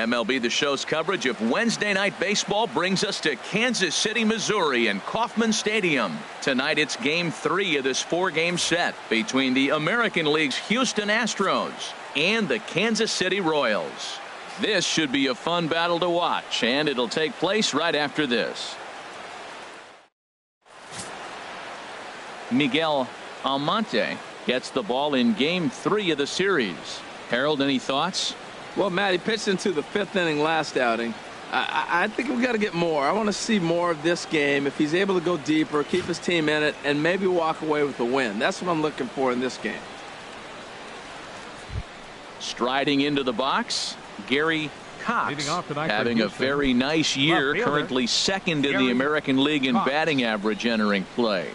MLB The Show's coverage of Wednesday Night Baseball brings us to Kansas City, Missouri and Kauffman Stadium. Tonight it's Game 3 of this 4-game set between the American League's Houston Astros and the Kansas City Royals. This should be a fun battle to watch, and it'll take place right after this. Miguel Almonte gets the ball in Game 3 of the series. Harold, any thoughts? Well, Matt, he pitched into the 5th inning last outing. I think we've got to get more. I want to see more of this game. If he's able to go deeper, keep his team in it, and maybe walk away with a win. That's what I'm looking for in this game. Striding into the box, Gary Cox, having a very nice year, currently second in the American League in batting average entering play.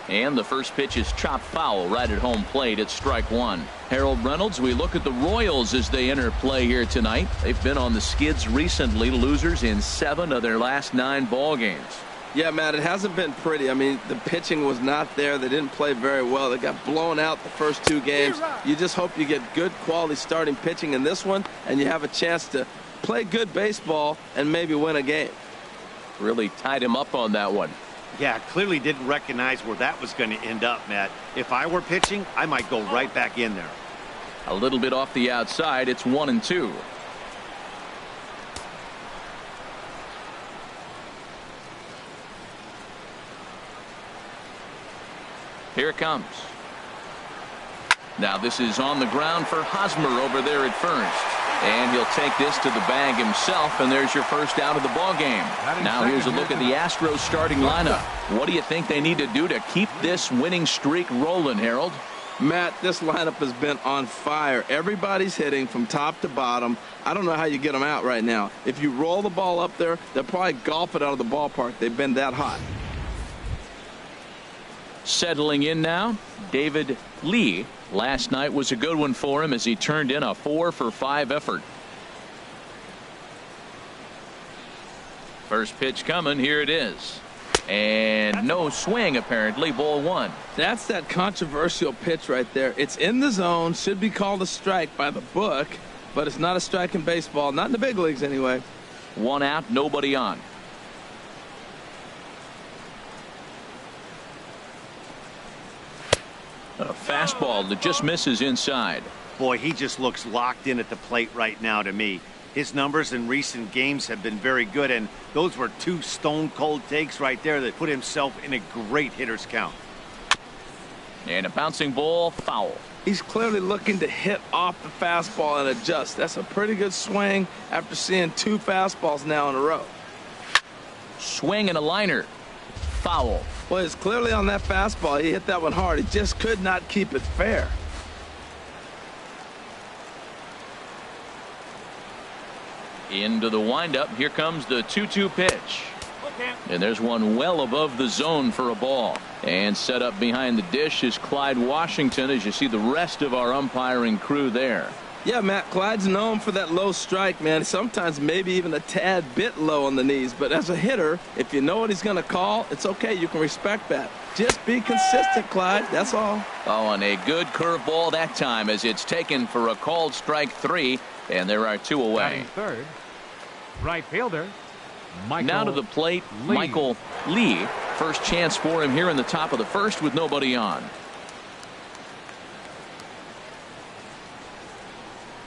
And the first pitch is chopped foul right at home plate at strike one. Harold Reynolds, we look at the Royals as they enter play here tonight. They've been on the skids recently, losers in 7 of their last 9 ball games. Yeah, Matt, it hasn't been pretty. I mean, the pitching was not there. They didn't play very well. They got blown out the first 2 games. You just hope you get good quality starting pitching in this one, and you have a chance to play good baseball and maybe win a game. Really tied him up on that one. Yeah, clearly didn't recognize where that was going to end up, Matt. If I were pitching, I might go right back in there. A little bit off the outside. It's 1-2. Here it comes. Now this is on the ground for Hosmer over there at first. And he'll take this to the bag himself, and there's your first out of the ball game. Now here's a look at the Astros starting lineup. What do you think they need to do to keep this winning streak rolling, Harold? Matt, this lineup has been on fire. Everybody's hitting from top to bottom. I don't know how you get them out right now. If you roll the ball up there, they'll probably golf it out of the ballpark. They've been that hot. Settling in now, David Lee. Last night was a good one for him as he turned in a 4-for-5 effort. First pitch coming. Here it is. And no swing, apparently. Ball 1. That's that controversial pitch right there. It's in the zone. Should be called a strike by the book. But it's not a strike in baseball. Not in the big leagues anyway. 1 out, nobody on. A fastball that just misses inside. Boy, he just looks locked in at the plate right now to me. His numbers in recent games have been very good, and those were 2 stone-cold takes right there that put himself in a great hitter's count. And a bouncing ball, foul. He's clearly looking to hit off the fastball and adjust. That's a pretty good swing after seeing 2 fastballs now in a row. Swing and a liner. Foul. Well, it's clearly on that fastball. He hit that one hard. He just could not keep it fair. Into the windup. Here comes the 2-2 pitch. And there's one well above the zone for a ball. And set up behind the dish is Clyde Washington, as you see the rest of our umpiring crew there. Yeah, Matt, Clyde's known for that low strike, man. Sometimes maybe even a tad bit low on the knees. But as a hitter, if you know what he's going to call, it's okay. You can respect that. Just be consistent, Clyde. That's all. Oh, and a good curveball that time as it's taken for a called strike 3. And there are 2 away. Third, right fielder, Michael now to the plate, Lee. Michael Lee. First chance for him here in the top of the first with nobody on.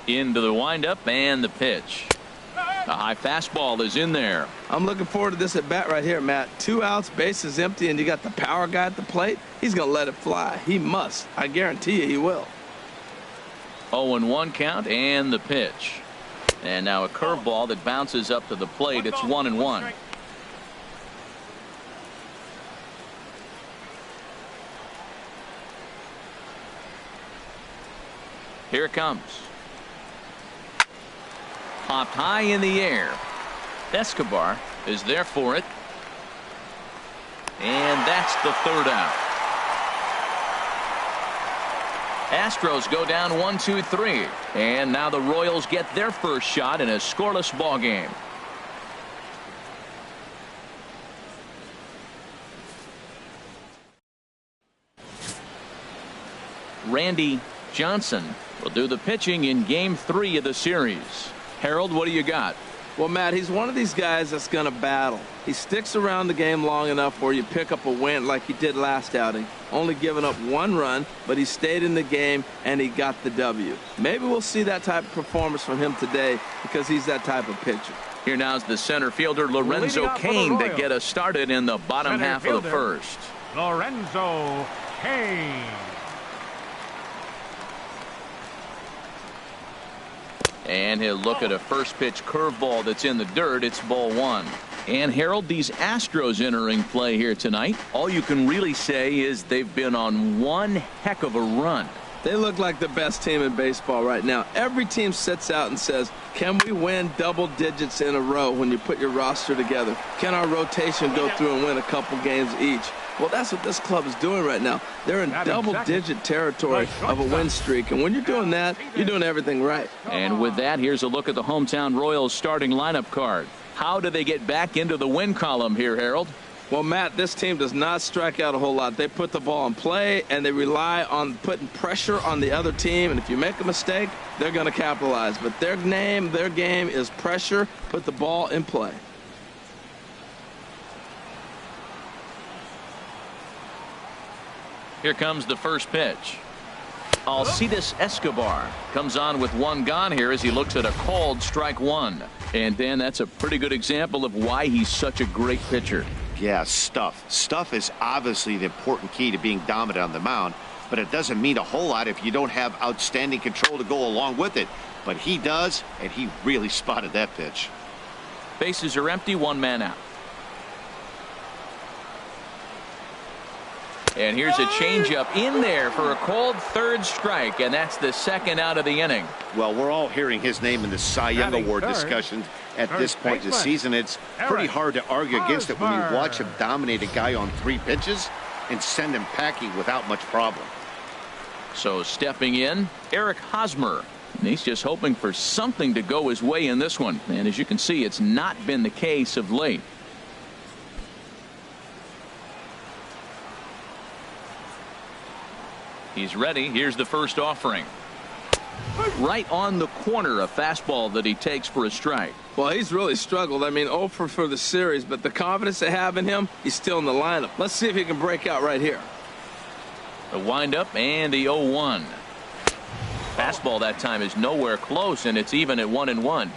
Into the windup and the pitch. A high fastball is in there. I'm looking forward to this at bat right here, Matt. 2 outs, bases empty, and you got the power guy at the plate. He's going to let it fly. He must. I guarantee you he will. 0-1 count and the pitch. And now a curveball that bounces up to the plate. It's 1-1. Here it comes. Popped high in the air. Escobar is there for it. And that's the 3rd out. Astros go down 1-2-3. And now the Royals get their first shot in a scoreless ball game. Randy Johnson will do the pitching in Game 3 of the series. Harold, what do you got? Well, Matt, he's one of these guys that's going to battle. He sticks around the game long enough where you pick up a win like he did last outing. Only giving up 1 run, but he stayed in the game and he got the W. Maybe we'll see that type of performance from him today because he's that type of pitcher. Here now is the center fielder Lorenzo Cain to get us started in the bottom half of the first. Lorenzo Cain. And he'll look at a first pitch curveball that's in the dirt. It's ball 1. And Harold, these Astros entering play here tonight. All you can really say is they've been on one heck of a run. They look like the best team in baseball right now. Every team sits out and says, can we win double digits in a row when you put your roster together? Can our rotation go through and win a couple games each? Well, that's what this club is doing right now. They're in double-digit territory of a win streak. And when you're doing that, you're doing everything right. And with that, here's a look at the hometown Royals starting lineup card. How do they get back into the win column here, Harold? Well, Matt, this team does not strike out a whole lot. They put the ball in play, and they rely on putting pressure on the other team. And if you make a mistake, they're going to capitalize. But their game is pressure, put the ball in play. Here comes the first pitch. Alcides Escobar comes on with 1 gone here as he looks at a called strike 1. And Dan, that's a pretty good example of why he's such a great pitcher. Yeah, stuff. Stuff is obviously the important key to being dominant on the mound, but it doesn't mean a whole lot if you don't have outstanding control to go along with it. But he does, and he really spotted that pitch. Bases are empty, 1 man out. And here's a changeup in there for a called 3rd strike, and that's the 2nd out of the inning. Well, we're all hearing his name in the Cy Young Award discussions at this point in the season. It's pretty hard to argue against it when you watch him dominate a guy on 3 pitches and send him packing without much problem. So stepping in, Eric Hosmer. And he's just hoping for something to go his way in this one. And as you can see, it's not been the case of late. He's ready. Here's the first offering. Right on the corner, a fastball that he takes for a strike. Well, he's really struggled. I mean, 0 for the series, but the confidence they have in him, he's still in the lineup. Let's see if he can break out right here. The windup and the 0-1. Fastball that time is nowhere close, and it's even at 1-1.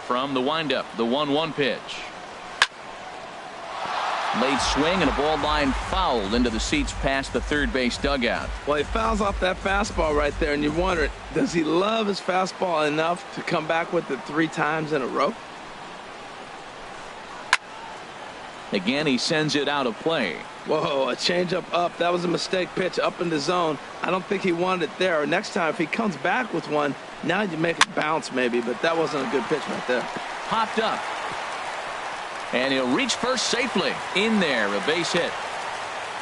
From the windup, the 1-1 pitch. Late swing and a ball line fouled into the seats past the 3rd base dugout. Well, he fouls off that fastball right there, and you wonder, does he love his fastball enough to come back with it 3 times in a row? Again, he sends it out of play. Whoa, a changeup up. That was a mistake pitch up in the zone. I don't think he wanted it there. Next time, if he comes back with one, now you make it bounce maybe, but that wasn't a good pitch right there. Popped up. And he'll reach first safely. In there, a base hit.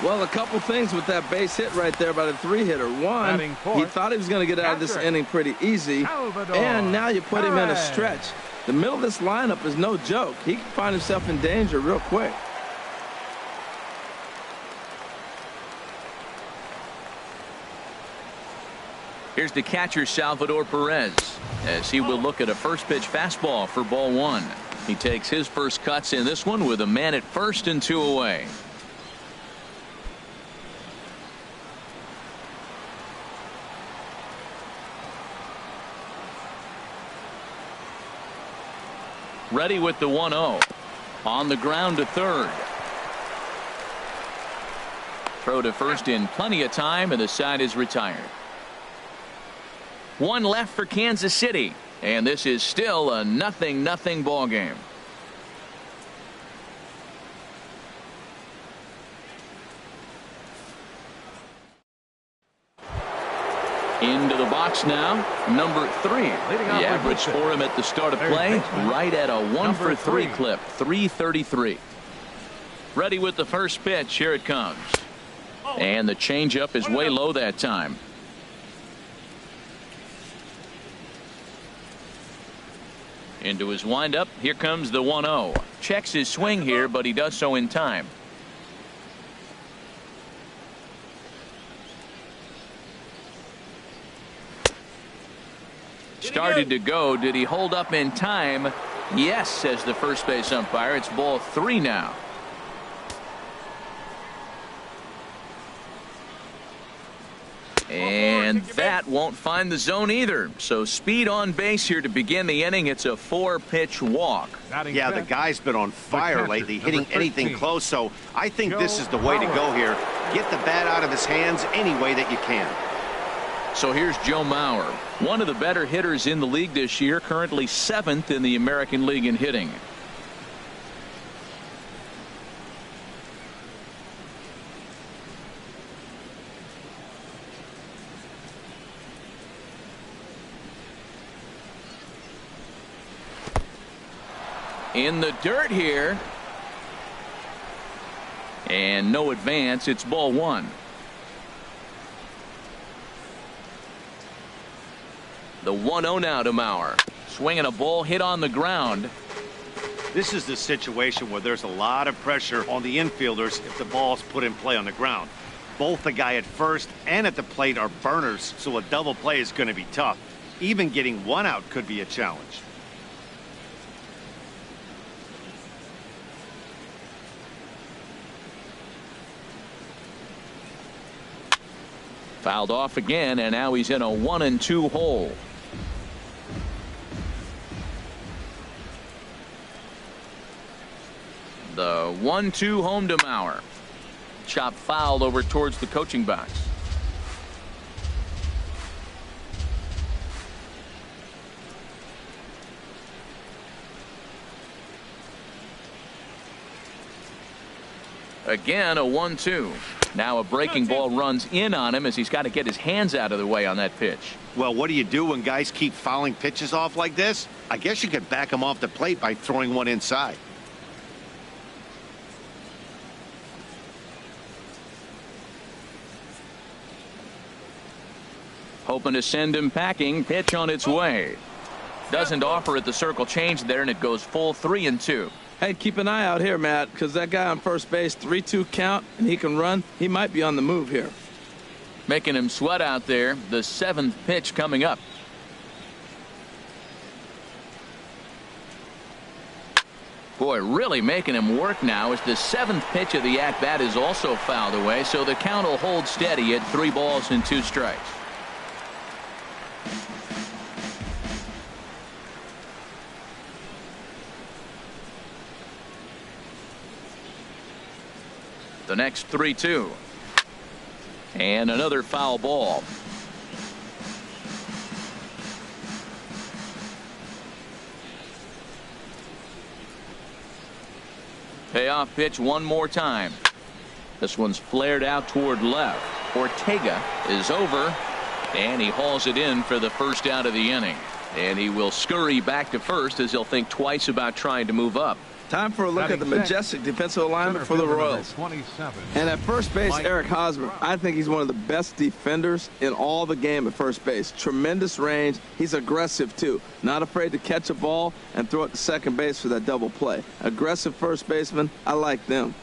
Well, a couple things with that base hit right there by the 3-hitter. One, he thought he was going to get out of this inning pretty easy. And now you put him in a stretch. The middle of this lineup is no joke. He can find himself in danger real quick. Here's the catcher, Salvador Perez, as he will look at a first pitch fastball for ball 1. He takes his first cuts in this one with a man at first and 2 away. Ready with the 1-0. On the ground to 3rd. Throw to first in plenty of time, and the side is retired. 1 left for Kansas City. And this is still a 0-0 ball game. Into the box now, number 3. The average for him at the start of play, right at a 1 for 3 clip, 333. Ready with the first pitch. Here it comes. And the changeup is way low that time. Into his windup. Here comes the 1-0. Checks his swing here, but he does so in time. started to go. Did he hold up in time? Yes, says the first base umpire. It's ball 3 now. And that won't find the zone either. So speed on base here to begin the inning. It's a 4-pitch walk. Yeah, the guy's been on fire lately, hitting anything close. So I think this is the way to go here. Get the bat out of his hands any way that you can. So here's Joe Mauer, one of the better hitters in the league this year, currently 7th in the American League in hitting. In the dirt here. And no advance. It's ball 1. The 1-0 now to Mauer. Swinging a ball hit on the ground. This is the situation where there's a lot of pressure on the infielders if the ball's put in play on the ground. Both the guy at first and at the plate are burners, so a double play is going to be tough. Even getting 1 out could be a challenge. Fouled off again, and now he's in a 1-2 hole. The 1-2 home to Mauer. Chop fouled over towards the coaching box. Again, a 1-2. Now a breaking ball runs in on him as he's got to get his hands out of the way on that pitch. Well, what do you do when guys keep fouling pitches off like this? I guess you could back them off the plate by throwing one inside. Hoping to send him packing. Pitch on its way. Doesn't offer at the circle change there, and it goes full 3-2. Hey, keep an eye out here, Matt, because that guy on first base, 3-2 count, and he can run. He might be on the move here. Making him sweat out there. The 7th pitch coming up. Boy, really making him work now as the 7th pitch of the at-bat is also fouled away, so the count will hold steady at 3 balls and 2 strikes. The next 3-2. And another foul ball. Payoff pitch one more time. This one's flared out toward left. Ortega is over, and he hauls it in for the first out of the inning. And he will scurry back to first as he'll think twice about trying to move up. Time for a look at the majestic defensive alignment for the Royals. And at first base, Eric Hosmer, I think he's one of the best defenders in all the game at first base. Tremendous range. He's aggressive, too. Not afraid to catch a ball and throw it to second base for that double play. Aggressive first baseman. I like them.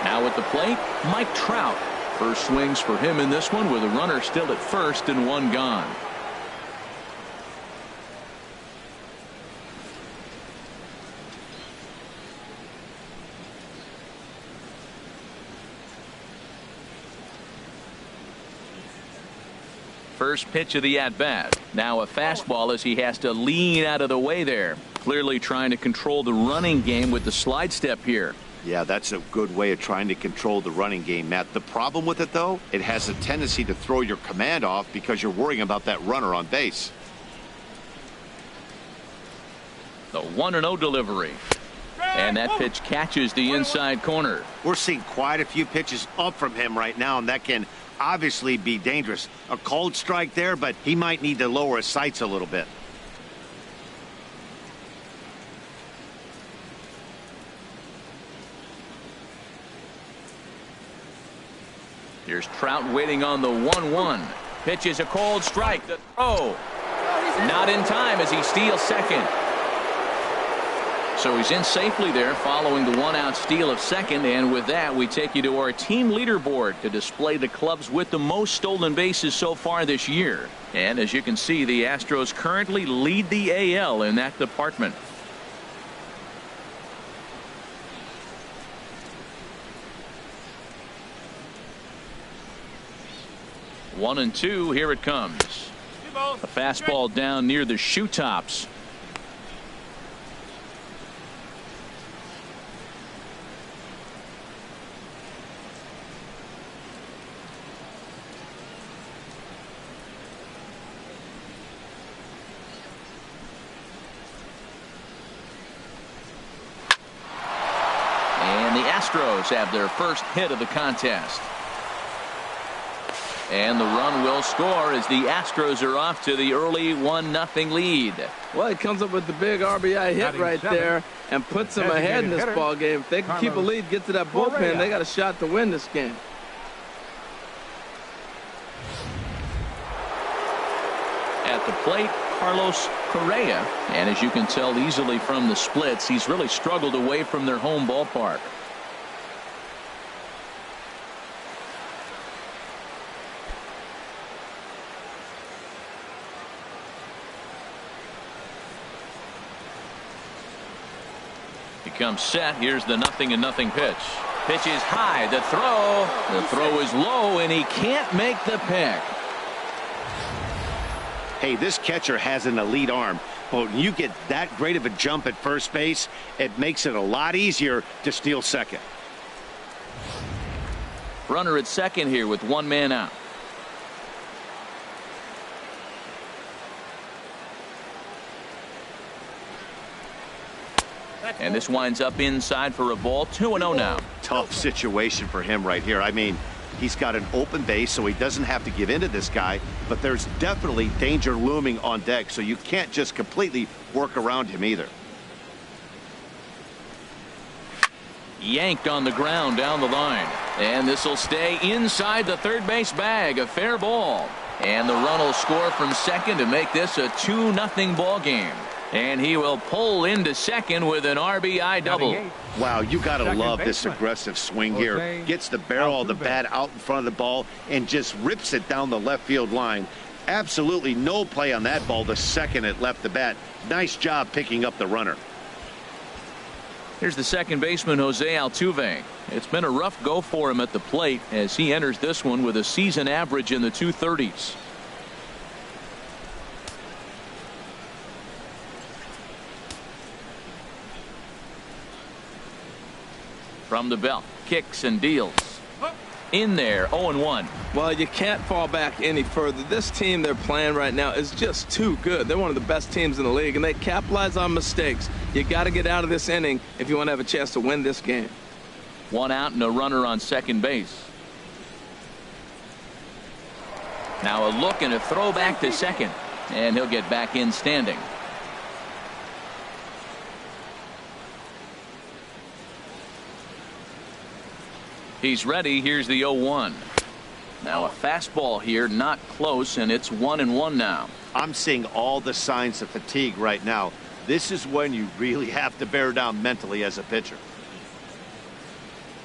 Now at the plate, Mike Trout. First swings for him in this one with a runner still at first and 1 gone. First pitch of the at-bat. Now a fastball as he has to lean out of the way there. Clearly trying to control the running game with the slide step here. Yeah, that's a good way of trying to control the running game, Matt. The problem with it, though, it has a tendency to throw your command off because you're worrying about that runner on base. The 1-0 delivery. And that pitch catches the inside corner. We're seeing quite a few pitches up from him right now, and that can obviously be dangerous. A cold strike there, but he might need to lower his sights a little bit. Here's Trout waiting on the 1-1. Pitch is a cold strike. The throw. Not in time as he steals second. So he's in safely there following the one-out steal of second, and with that we take you to our team leaderboard to display the clubs with the most stolen bases so far this year. And as you can see, the Astros currently lead the AL in that department. One and two, here it comes. A fastball down near the shoe tops. And the Astros have their first hit of the contest. And the run will score as the Astros are off to the early 1-0 lead. Well, he comes up with the big RBI hit right there and puts them ahead in this ball game. If they can keep a lead, get to that bullpen, they got a shot to win this game. At the plate, Carlos Correa. And as you can tell easily from the splits, he's really struggled away from their home ballpark. Comes set. Here's the 0-0 pitch. Pitch is high. The throw is low, and he can't make the pick. Hey, this catcher has an elite arm, but when you get that great of a jump at first base, it makes it a lot easier to steal second. Runner at second here with one man out. And this winds up inside for a ball. 2-0 now. Tough situation for him right here. I mean, he's got an open base, so he doesn't have to give in to this guy, but there's definitely danger looming on deck, so you can't just completely work around him either. Yanked on the ground down the line, and this will stay inside the third base bag. A fair ball, and the run will score from second to make this a 2-0 ball game. And he will pull into second with an RBI double. Wow, you got to love this aggressive swing here. Gets the barrel of the bat out in front of the ball and just rips it down the left field line. Absolutely no play on that ball the second it left the bat. Nice job picking up the runner. Here's the second baseman, Jose Altuve. It's been a rough go for him at the plate as he enters this one with a season average in the 230s. From the belt, kicks and deals. In there, 0-1. Well, you can't fall back any further. This team they're playing right now is just too good. They're one of the best teams in the league, and they capitalize on mistakes. You got to get out of this inning if you want to have a chance to win this game. One out and a runner on second base. Now a look and a throw back to second, and he'll get back in standing. He's ready. Here's the 0-1. Now a fastball here, not close, and it's 1-1 now. I'm seeing all the signs of fatigue right now. This is when you really have to bear down mentally as a pitcher.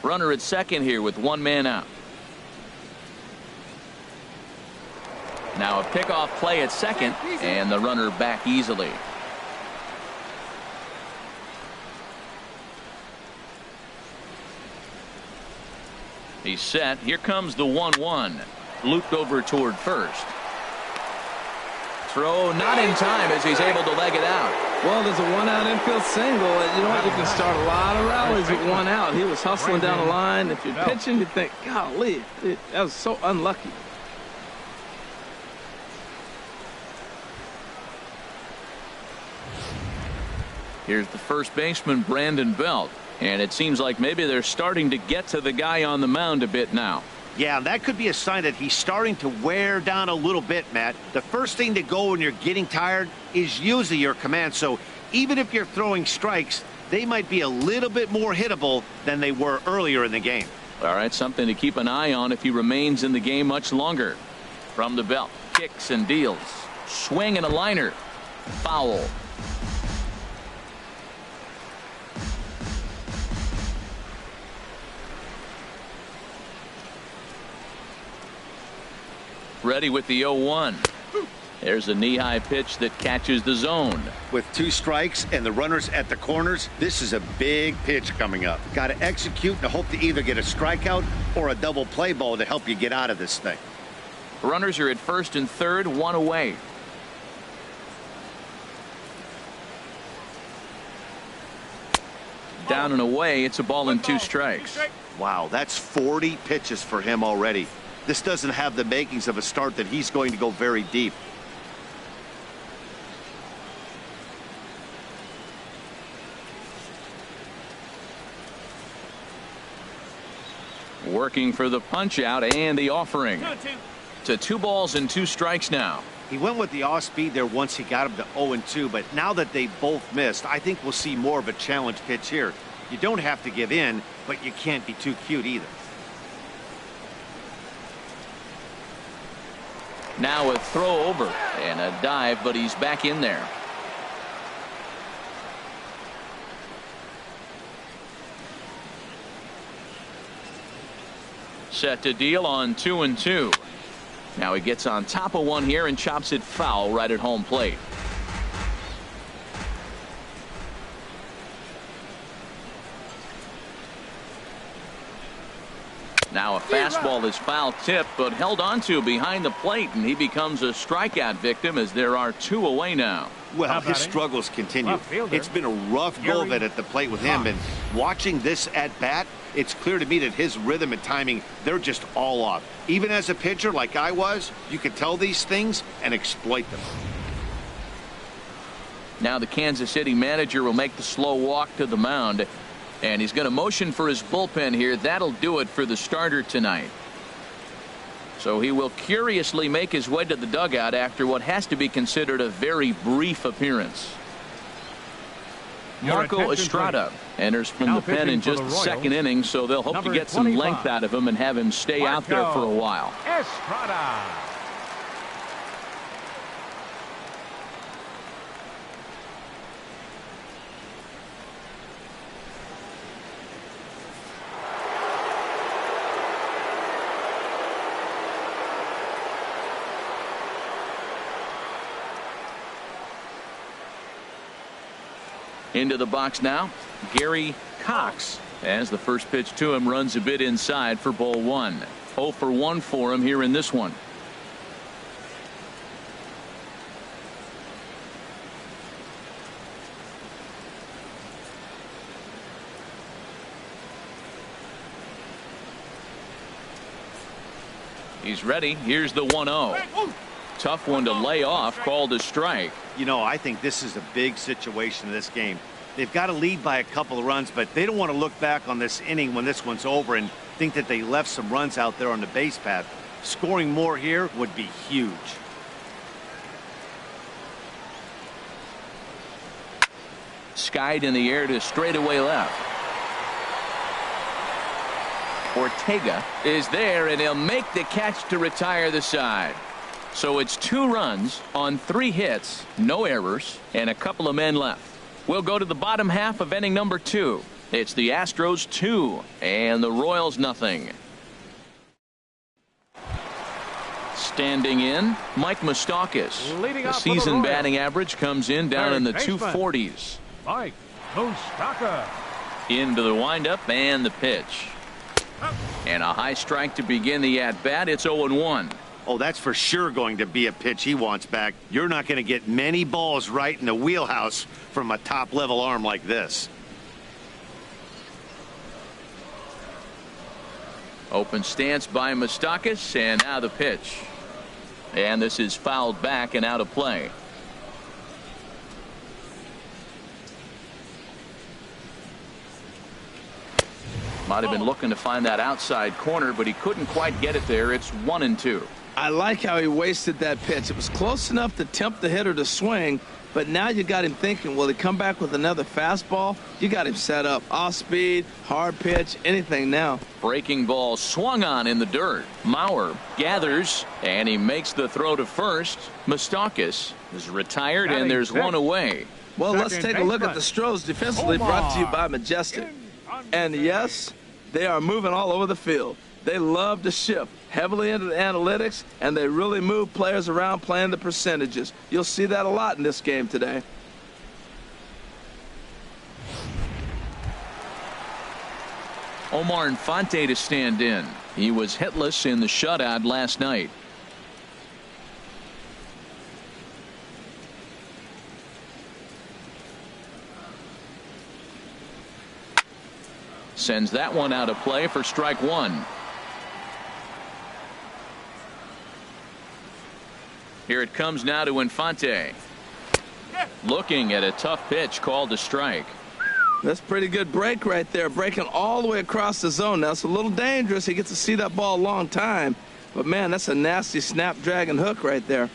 Runner at second here with one man out. Now a pickoff play at second, and the runner back easily. He's set. Here comes the 1-1. Looped over toward first. Throw not in time as he's able to leg it out. Well, there's a one-out infield single. And you know what? You can start a lot of rallies with one out. He was hustling down the line. If you're pitching, you think, golly, that was so unlucky. Here's the first baseman, Brandon Belt. And it seems like maybe they're starting to get to the guy on the mound a bit now. Yeah, that could be a sign that he's starting to wear down a little bit, Matt. The first thing to go when you're getting tired is usually your command. So even if you're throwing strikes, they might be a little bit more hittable than they were earlier in the game. All right, something to keep an eye on if he remains in the game much longer. From the belt, kicks and deals. Swing and a liner. Foul. Ready with the 0-1. There's a knee-high pitch that catches the zone. With 2 strikes and the runners at the corners, this is a big pitch coming up. Got to execute and hope to either get a strikeout or a double play ball to help you get out of this thing. Runners are at first and third, 1 away. Down and away. It's a ball and 2 strikes. Wow, that's 40 pitches for him already. This doesn't have the makings of a start that he's going to go very deep. Working for the punch out and the offering. To 2 balls and 2 strikes now. He went with the off speed there once he got him to 0-2, but now that they both missed, I think we'll see more of a challenge pitch here. You don't have to give in, but you can't be too cute either. Now a throw over and a dive, but he's back in there. Set to deal on 2-2. Now he gets on top of one here and chops it foul right at home plate. Now a fastball is foul tipped, but held onto behind the plate, and he becomes a strikeout victim as there are 2 away now. Well, his struggles continue. It's been a rough go of it at the plate with him, and watching this at bat, it's clear to me that his rhythm and timing, they're just all off. Even as a pitcher like I was, you could tell these things and exploit them. Now the Kansas City manager will make the slow walk to the mound, and he's going to motion for his bullpen here. That'll do it for the starter tonight. So he will curiously make his way to the dugout after what has to be considered a very brief appearance. Marco Estrada enters from the pen in just the second inning, so they'll hope to get some length out of him and have him stay out there for a while. Estrada. Into the box now, Gary Cox, as the first pitch to him runs a bit inside for ball 1. 0 for 1 for him here in this one. He's ready. Here's the 1-0. Tough one to lay off, called a strike. You know, I think this is a big situation in this game. They've got to lead by a couple of runs, but they don't want to look back on this inning when this one's over and think that they left some runs out there on the base path. Scoring more here would be huge. Skied in the air to straightaway left. Ortega is there, and he'll make the catch to retire the side. So it's 2 runs on 3 hits, no errors, and a couple of men left. We'll go to the bottom half of inning number 2. It's the Astros 2 and the Royals nothing. Standing in, Mike Moustakas. The season batting average comes in down in the 240s. Mike Moustakas. Into the windup and the pitch. And a high strike to begin the at-bat. It's 0-1. Oh, that's for sure going to be a pitch he wants back. You're not going to get many balls right in the wheelhouse from a top-level arm like this. Open stance by Moustakas, and now the pitch. And this is fouled back and out of play. Might have been looking to find that outside corner, but he couldn't quite get it there. It's 1-2. I like how he wasted that pitch. It was close enough to tempt the hitter to swing, but now you got him thinking, will he come back with another fastball? You got him set up. Off speed, hard pitch, anything now. Breaking ball swung on in the dirt. Mauer gathers, and he makes the throw to first. Moustakas is retired, and there's 1 away. Well, let's take a look at the Astros defensively, brought to you by Majestic. And yes, they are moving all over the field. They love to shift heavily into the analytics, and they really move players around playing the percentages. You'll see that a lot in this game today. Omar Infante to stand in. He was hitless in the shutout last night. Sends that one out of play for strike one. Here it comes now to Infante. Looking at a tough pitch called a strike. That's a pretty good break right there, breaking all the way across the zone. Now, it's a little dangerous. He gets to see that ball a long time. But, man, that's a nasty snapdragon hook right there.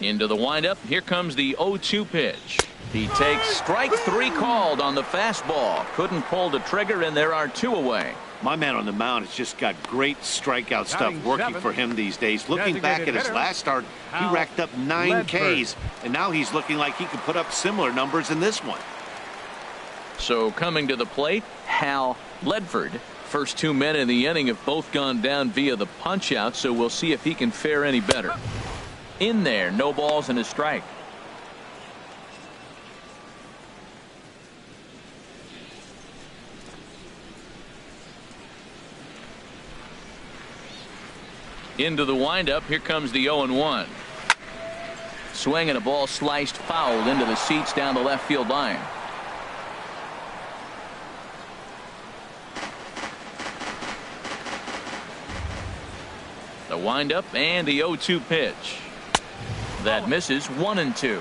Into the windup. Here comes the 0-2 pitch. He takes strike three called on the fastball. Couldn't pull the trigger, and there are two away. My man on the mound has just got great strikeout stuff working for him these days. Looking back at his last start, he racked up 9 Ks, and now he's looking like he could put up similar numbers in this one. So coming to the plate, Hal Ledford. First 2 men in the inning have both gone down via the punch out, so we'll see if he can fare any better. In there, no balls and a strike. Into the windup. Here comes the 0-1. Swing and a ball sliced foul into the seats down the left field line. The windup and the 0-2 pitch. That misses. 1-2. 1-2.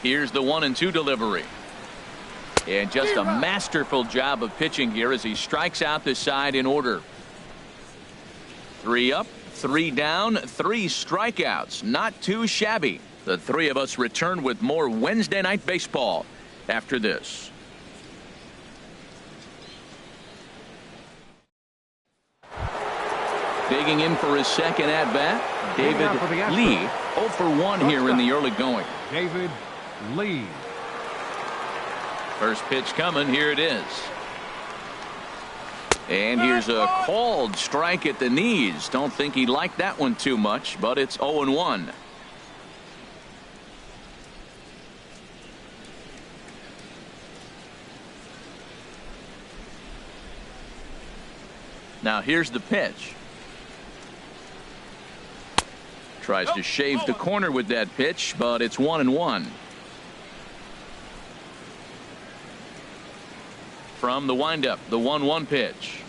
Here's the 1-2 delivery. And just a masterful job of pitching here as he strikes out the side in order. 3 up, 3 down, 3 strikeouts. Not too shabby. The three of us return with more Wednesday Night Baseball after this. Digging in for his second at-bat, David Lee. 0 for 1 here in the early going. David Lee. First pitch coming. Here it is. And here's a called strike at the knees. Don't think he liked that one too much, but it's 0-1. Now here's the pitch. Tries to shave the corner with that pitch, but it's 1-1. From the windup, the 1-1 pitch.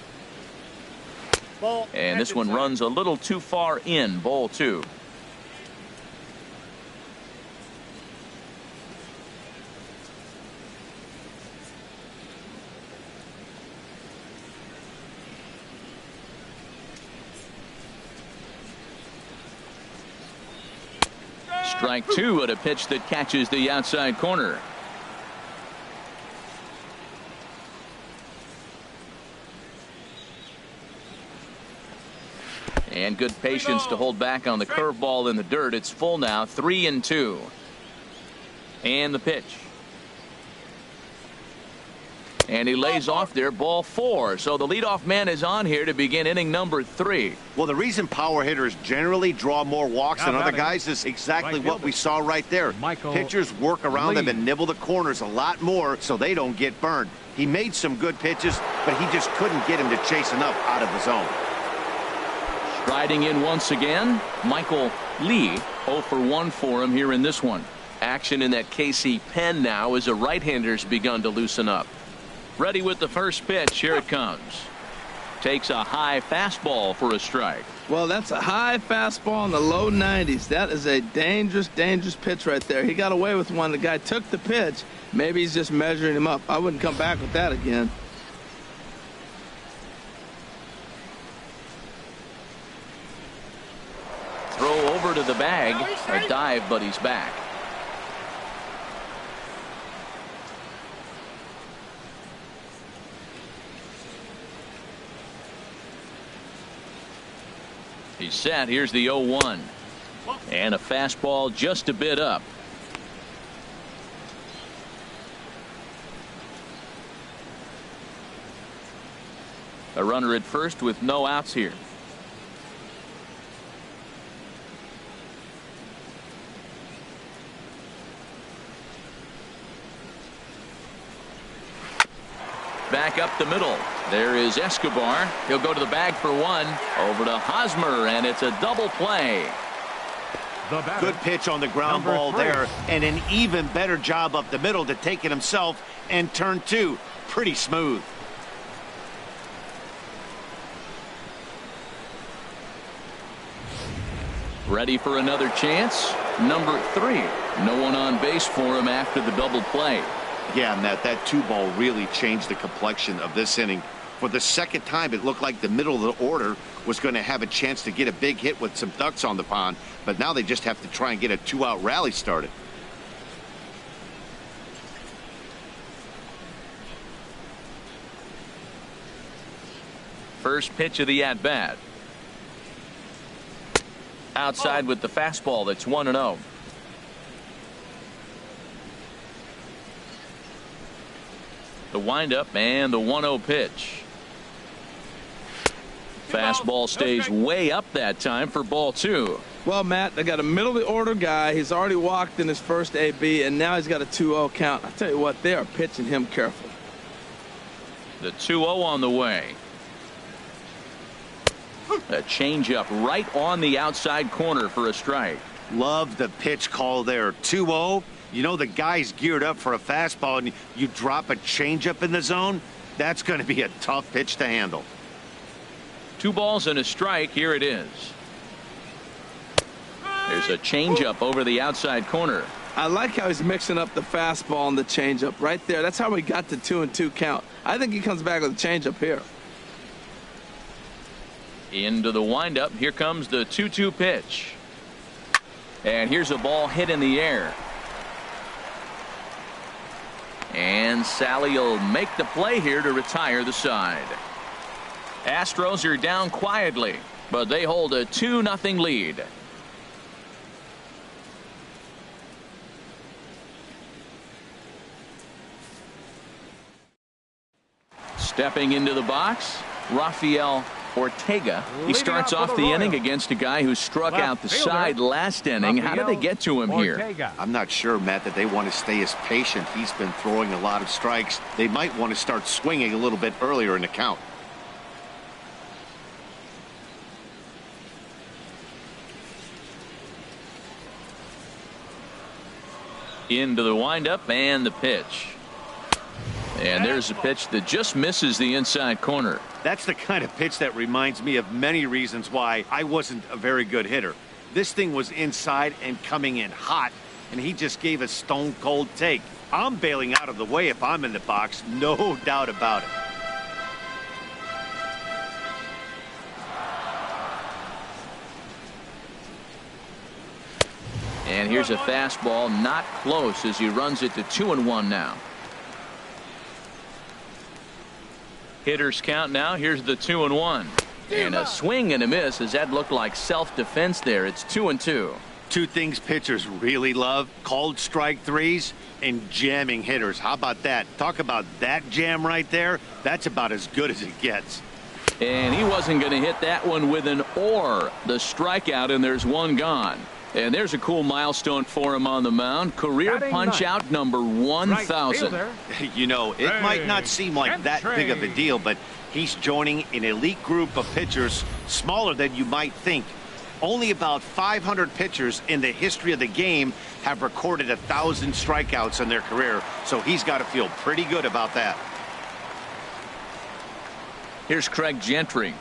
And this one runs a little too far in. Ball 2. Strike 2 at a pitch that catches the outside corner. And good patience to hold back on the curveball in the dirt. It's full now. 3-2. And the pitch. And he lays off there. Ball 4. So the leadoff man is on here to begin inning number 3. Well, the reason power hitters generally draw more walks than other guys is exactly what we saw right there. Pitchers work around them and nibble the corners a lot more so they don't get burned. He made some good pitches, but he just couldn't get him to chase enough out of the zone. Striding in once again, Michael Lee. 0 for 1 for him here in this one. Action in that KC pen now as a right-hander's begun to loosen up. Ready with the first pitch. Here it comes. Takes a high fastball for a strike. Well, that's a high fastball in the low 90s. That is a dangerous, dangerous pitch right there. He got away with one. The guy took the pitch. Maybe he's just measuring him up. I wouldn't come back with that again. Throw over to the bag. A dive, but he's back. He's set. Here's the 0-1. And a fastball just a bit up. A runner at first with no outs here. Back up the middle. There is Escobar. He'll go to the bag for one. Over to Hosmer, and it's a double play. Good pitch on the ground ball there, and an even better job up the middle to take it himself and turn two. Pretty smooth. Ready for another chance. Number 3. No one on base for him after the double play. Yeah, Matt, that 2-ball really changed the complexion of this inning. For the second time, it looked like the middle of the order was going to have a chance to get a big hit with some ducks on the pond, but now they just have to try and get a 2-out rally started. First pitch of the at-bat. Outside with the fastball. That's 1-0. The windup and the 1-0 pitch. Fastball stays way up that time for ball 2. Well, Matt, they got a middle of the order guy. He's already walked in his first AB, and now he's got a 2-0 count. I tell you what, they are pitching him careful. The 2-0 on the way. A changeup right on the outside corner for a strike. Love the pitch call there. 2-0. You know the guy's geared up for a fastball, and you drop a changeup in the zone. That's going to be a tough pitch to handle. 2 balls and a strike. Here it is. There's a changeup over the outside corner. I like how he's mixing up the fastball and the changeup right there. That's how we got the 2-2 count. I think he comes back with a changeup here. Into the windup. Here comes the 2-2 pitch. And here's a ball hit in the air. And Sally will make the play here to retire the side. Astros are down quietly, but they hold a 2-0 lead. Stepping into the box, Rafael Ortega. He starts off the inning against a guy who struck out the side last inning. How did they get to him here? I'm not sure, Matt, that they want to stay as patient. He's been throwing a lot of strikes. They might want to start swinging a little bit earlier in the count. Into the windup and the pitch. And there's a pitch that just misses the inside corner. That's the kind of pitch that reminds me of many reasons why I wasn't a very good hitter. This thing was inside and coming in hot, and he just gave a stone-cold take. I'm bailing out of the way if I'm in the box, no doubt about it. And here's a fastball not close as he runs it to 2-1 now. Hitters count now. Here's the 2-1. And a swing and a miss as that looked like self-defense there. It's 2-2. Two things pitchers really love: called strike threes and jamming hitters. How about that? Talk about that jam right there. That's about as good as it gets. And he wasn't going to hit that one with an or. The strikeout, and there's one gone. And there's a cool milestone for him on the mound. Career punch-out number 1,000. You know, it might not seem like that big of a deal, but he's joining an elite group of pitchers smaller than you might think. Only about 500 pitchers in the history of the game have recorded 1,000 strikeouts in their career, so he's got to feel pretty good about that. Here's Craig Gentry,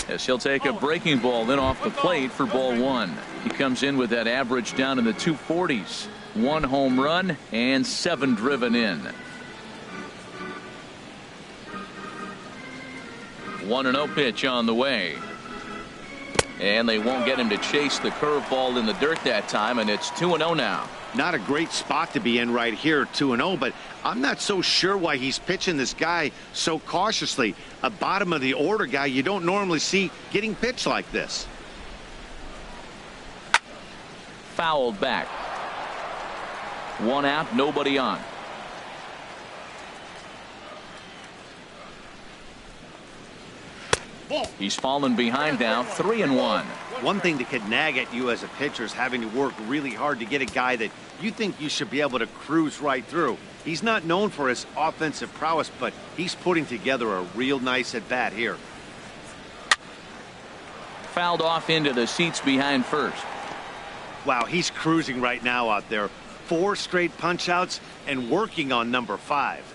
as he'll take a breaking ball then off the plate for ball 1. He comes in with that average down in the 240s. 1 home run and 7 driven in. 1-0 pitch on the way. And they won't get him to chase the curveball in the dirt that time, and it's 2-0 now. Not a great spot to be in right here, 2-0, but I'm not so sure why he's pitching this guy so cautiously. A bottom of the order guy you don't normally see getting pitched like this. Fouled back. 1 out, nobody on. He's fallen behind now, 3-1. One thing that could nag at you as a pitcher is having to work really hard to get a guy that you think you should be able to cruise right through. He's not known for his offensive prowess, but he's putting together a real nice at-bat here. Fouled off into the seats behind first. Wow, he's cruising right now out there. 4 straight punch-outs and working on number 5.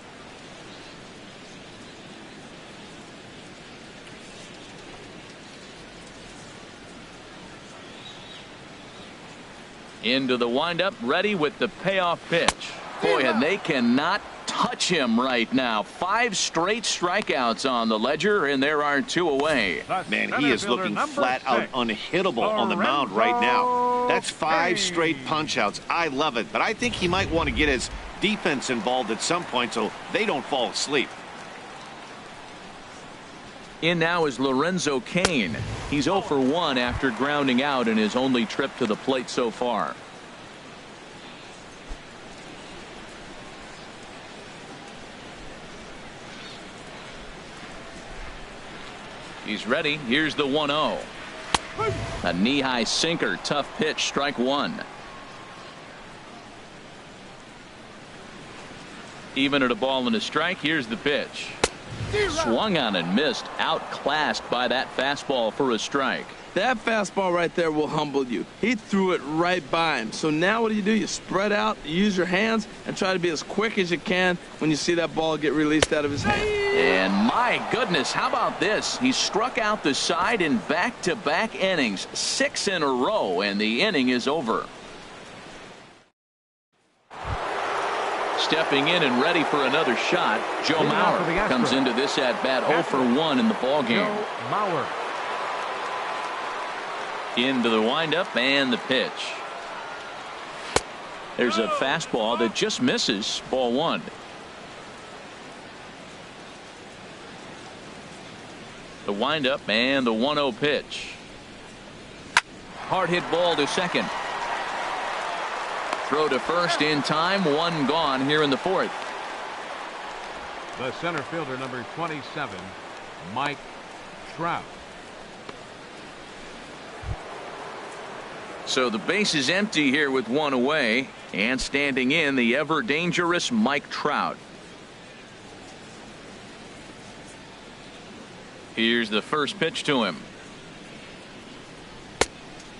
Into the windup, ready with the payoff pitch. Boy, and they cannot touch him right now. 5 straight strikeouts on the ledger, and there are 2 away. Man, he is looking flat out unhittable on the mound right now. That's 5 straight punch-outs. I love it, but I think he might want to get his defense involved at some point so they don't fall asleep. In now is Lorenzo Cain. He's 0 for 1 after grounding out in his only trip to the plate so far. He's ready. Here's the 1-0. A knee-high sinker. Tough pitch. Strike 1. Even at a ball and a strike. Here's the pitch. Swung on and missed. Outclassed by that fastball for a strike. That fastball right there will humble you. He threw it right by him. So now what do? You spread out, use your hands, and try to be as quick as you can when you see that ball get released out of his hand. And my goodness, how about this? He struck out the side in back-to-back innings. 6 in a row, and the inning is over. Stepping in and ready for another shot, Joe Mauer comes into this at-bat 0 for 1 in the ballgame. Joe Mauer. Into the windup and the pitch. There's a fastball that just misses. Ball 1. The windup and the 1-0 pitch. Hard hit ball to second. Throw to first in time. 1 gone here in the 4th. The center fielder, number 27, Mike Trout. So the base is empty here with 1 away, and standing in the ever dangerous Mike Trout. Here's the first pitch to him.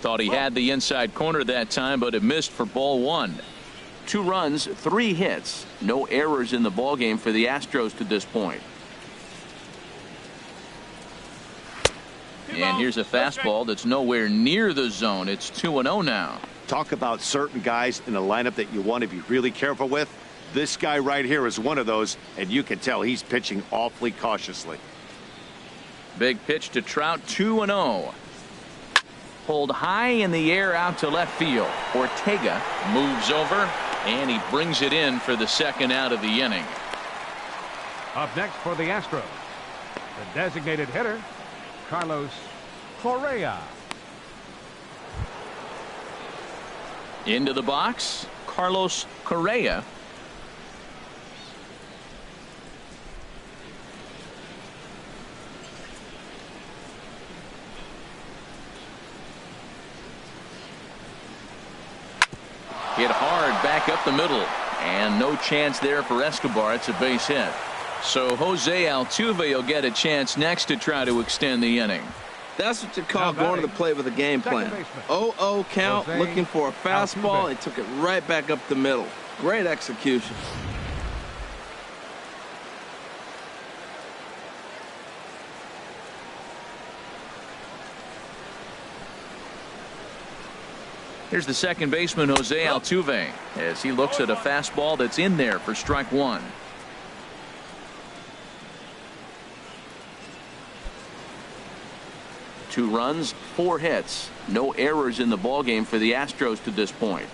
Thought he had the inside corner that time, but it missed for ball 1. 2 runs, 3 hits, no errors in the ballgame for the Astros to this point. And here's a fastball that's nowhere near the zone. It's 2-0 now. Talk about certain guys in the lineup that you want to be really careful with. This guy right here is one of those, and you can tell he's pitching awfully cautiously. Big pitch to Trout, 2-0. Pulled high in the air out to left field. Ortega moves over, and he brings it in for the second out of the inning. Up next for the Astros, the designated hitter, Carlos Correa. Into the box, Carlos Correa. Hit hard back up the middle, and no chance there for Escobar. It's a base hit. So Jose Altuve will get a chance next to try to extend the inning. That's what you call going to the plate with a game plan. 0-0 count, looking for a fastball, and took it right back up the middle. Great execution. Here's the second baseman, Jose Altuve, as he looks at a fastball that's in there for strike 1. Two runs, 4 hits, no errors in the ballgame for the Astros to this point.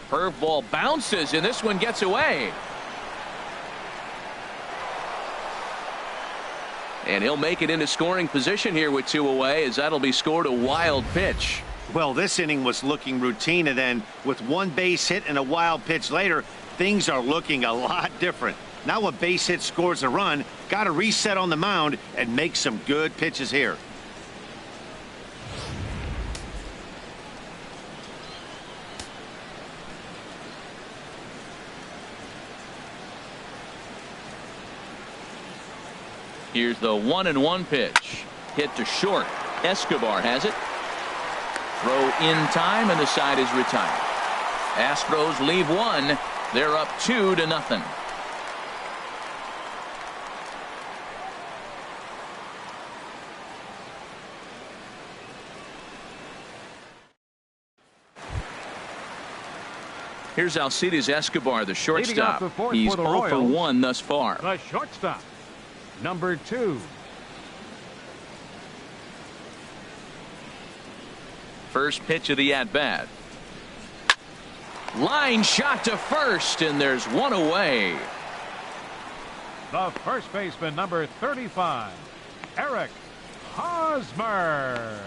Curveball bounces, and this one gets away. And he'll make it into scoring position here with 2 away, as that'll be scored a wild pitch. Well, this inning was looking routine, and then with one base hit and a wild pitch later, things are looking a lot different. Now a base hit scores a run, got to reset on the mound and make some good pitches here. Here's the 1-1 pitch. Hit to short. Escobar has it. Throw in time, and the side is retired. Astros leave one. They're up 2-0. Here's Alcides Escobar, the shortstop. He's 0 for 1 thus far. The shortstop, number 2. First pitch of the at-bat. Line shot to first, and there's one away. The first baseman, number 35, Eric Hosmer.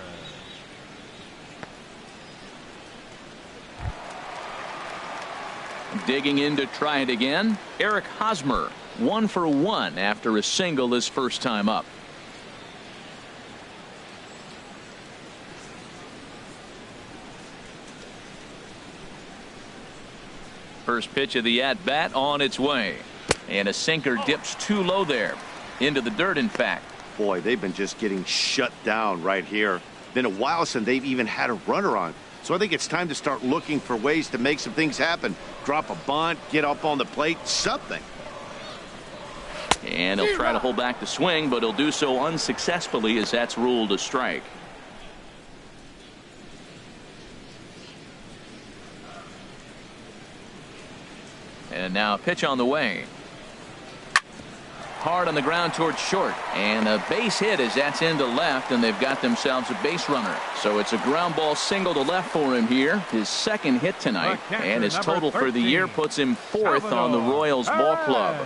Digging in to try it again. Eric Hosmer, 1 for 1 after a single his first time up. First pitch of the at-bat on its way. And a sinker dips too low there. Into the dirt, in fact. Boy, they've been just getting shut down right here. Been a while since they've even had a runner on. So I think it's time to start looking for ways to make some things happen. Drop a bunt, get up on the plate, something. And he'll try to hold back the swing, but he'll do so unsuccessfully as that's ruled a strike. And now a pitch on the way. Hard on the ground towards short, and a base hit as that's into left, and they've got themselves a base runner. So it's a ground ball single to left for him here, his second hit tonight, and his total for the year puts him 4th on the Royals ball club.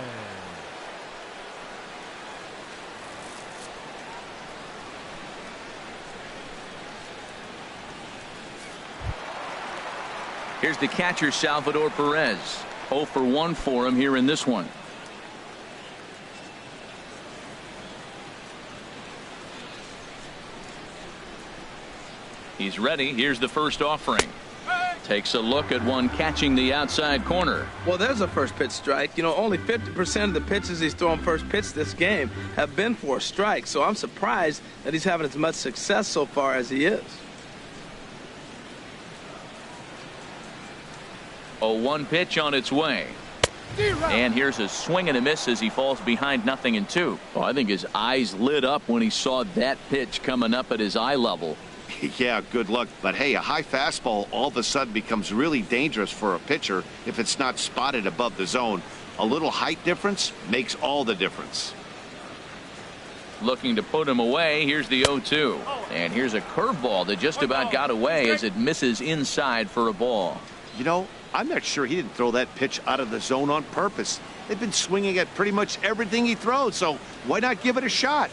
Here's the catcher, Salvador Perez. 0 for 1 for him here in this one. He's ready. Here's the first offering. Takes a look at one catching the outside corner. Well, there's a first pitch strike. You know, only 50% of the pitches he's throwing first pitch this game have been for a strike. So I'm surprised that he's having as much success so far as he is. 0-1 pitch on its way. And here's a swing and a miss as he falls behind 0-2. Well, I think his eyes lit up when he saw that pitch coming up at his eye level. Yeah, good luck. But hey, a high fastball all of a sudden becomes really dangerous for a pitcher if it's not spotted above the zone. A little height difference makes all the difference. Looking to put him away. Here's the 0-2. And here's a curveball that just about got away as it misses inside for a ball. You know, I'm not sure he didn't throw that pitch out of the zone on purpose. They've been swinging at pretty much everything he throws, so why not give it a shot?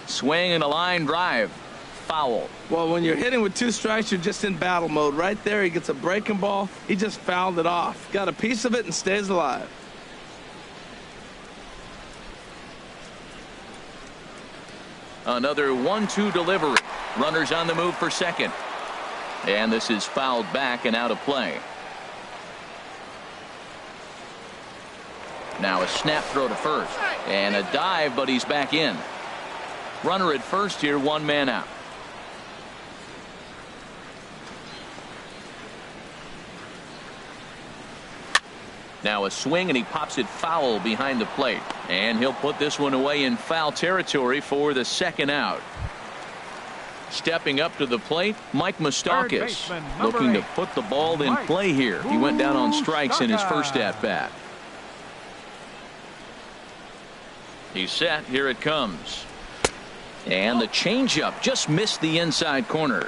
Swing and a line drive. Foul. Well, when you're hitting with 2 strikes, you're just in battle mode. Right there, he gets a breaking ball. He just fouled it off. Got a piece of it and stays alive. Another 1-2 delivery. Runners on the move for second. And this is fouled back and out of play. Now a snap throw to first. And a dive, but he's back in. Runner at first here, 1 man out. Now a swing, and he pops it foul behind the plate. And he'll put this one away in foul territory for the second out. Stepping up to the plate, Mike Moustakas, looking to put the ball in play here. He went down on strikes in his first at-bat. He's set. Here it comes. And the changeup just missed the inside corner.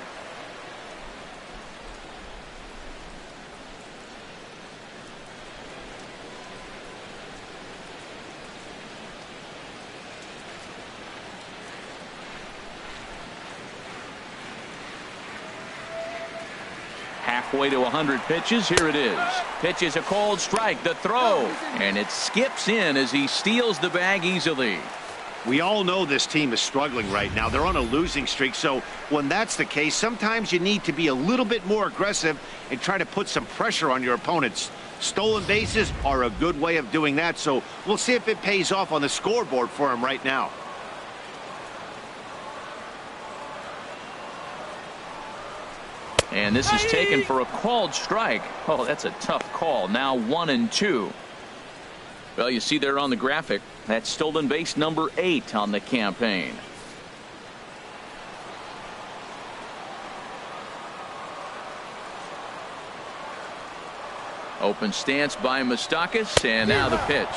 Halfway to 100 pitches. Here it is. Pitch is a cold strike. The throw. And it skips in as he steals the bag easily. We all know this team is struggling right now. They're on a losing streak. So when that's the case, sometimes you need to be a little bit more aggressive and try to put some pressure on your opponents. Stolen bases are a good way of doing that. So we'll see if it pays off on the scoreboard for him right now. And this is taken for a called strike. Oh, that's a tough call. Now 1-2. Well, you see there on the graphic, that's stolen base number 8 on the campaign. Open stance by Moustakas, and now the pitch.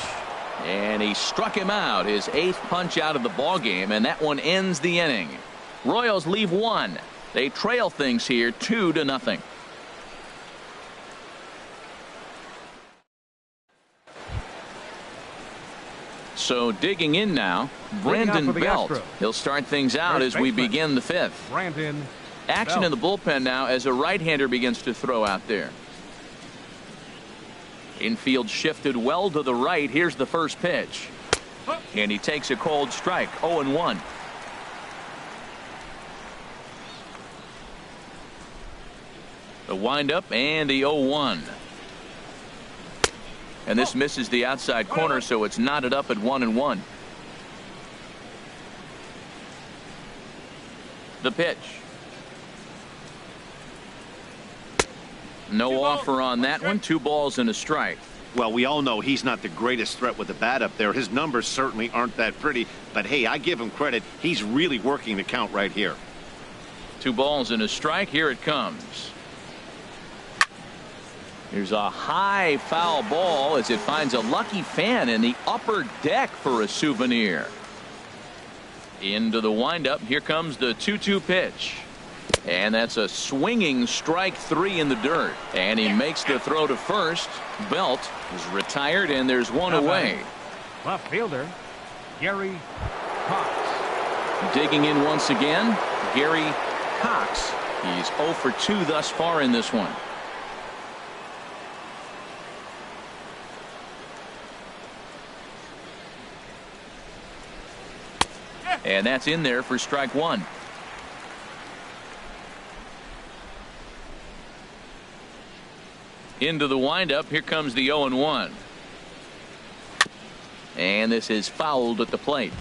And he struck him out, his 8th punch out of the ball game, and that one ends the inning. Royals leave 1. They trail things here 2-0. So digging in now, Brandon Belt. He'll start things out as we begin the 5th. Brandon Action Belt. in the bullpen now as a right-hander begins to throw out there. Infield shifted well to the right. Here's the first pitch. And he takes a cold strike. 0-1. The windup and the 0-1. And this misses the outside corner, so it's knotted up at 1-1. The pitch. No offer on that one. 2 balls and a strike. Well, we all know he's not the greatest threat with the bat up there. His numbers certainly aren't that pretty. But, hey, I give him credit. He's really working the count right here. 2 balls and a strike. Here it comes. Here's a high foul ball as it finds a lucky fan in the upper deck for a souvenir. Into the windup. Here comes the 2-2 pitch. And that's a swinging strike 3 in the dirt. And he makes the throw to first. Belt is retired, and there's 1 away. Left fielder, Gary Cox. Digging in once again, Gary Cox. He's 0 for 2 thus far in this one. And that's in there for strike 1. Into the windup. Here comes the 0-1. And this is fouled at the plate.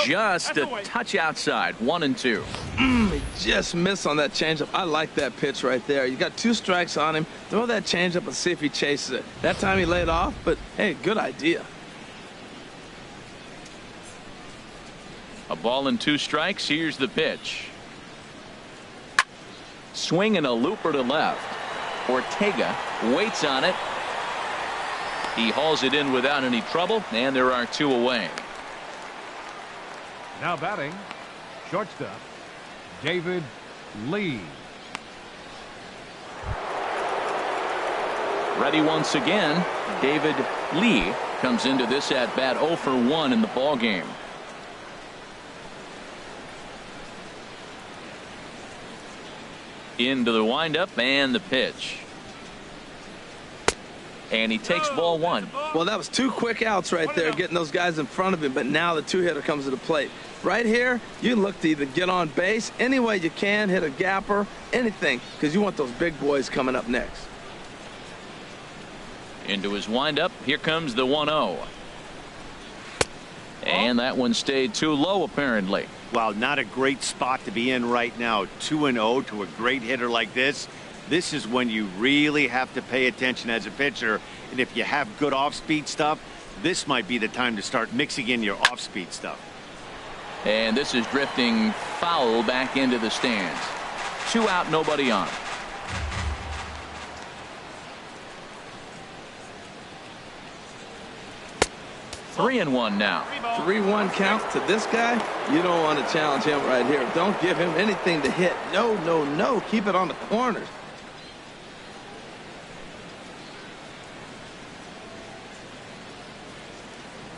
Just a touch outside. 1-2. He just missed on that changeup. I like that pitch right there. You got 2 strikes on him. Throw that changeup and see if he chases it. That time he laid off, but hey, good idea. A ball and 2 strikes. Here's the pitch. Swing and a looper to left. Ortega waits on it. He hauls it in without any trouble, and there are 2 away. Now batting, shortstop, David Lee. Ready once again. David Lee comes into this at bat 0 for 1 in the ball game. Into the windup and the pitch. And he takes ball 1. Well, that was 2 quick outs right there, getting those guys in front of him, but now the 2-hitter comes to the plate. Right here, you look to either get on base any way you can, hit a gapper, anything, because you want those big boys coming up next. Into his windup. Here comes the 1-0. And that one stayed too low, apparently. Well, not a great spot to be in right now. 2-0 to a great hitter like this. This is when you really have to pay attention as a pitcher. And if you have good off-speed stuff, this might be the time to start mixing in your off-speed stuff. And this is drifting foul back into the stands. 2 out, nobody on. Three and one now. 3-1 count to this guy. You don't want to challenge him right here. Don't give him anything to hit. No, no, no. Keep it on the corners.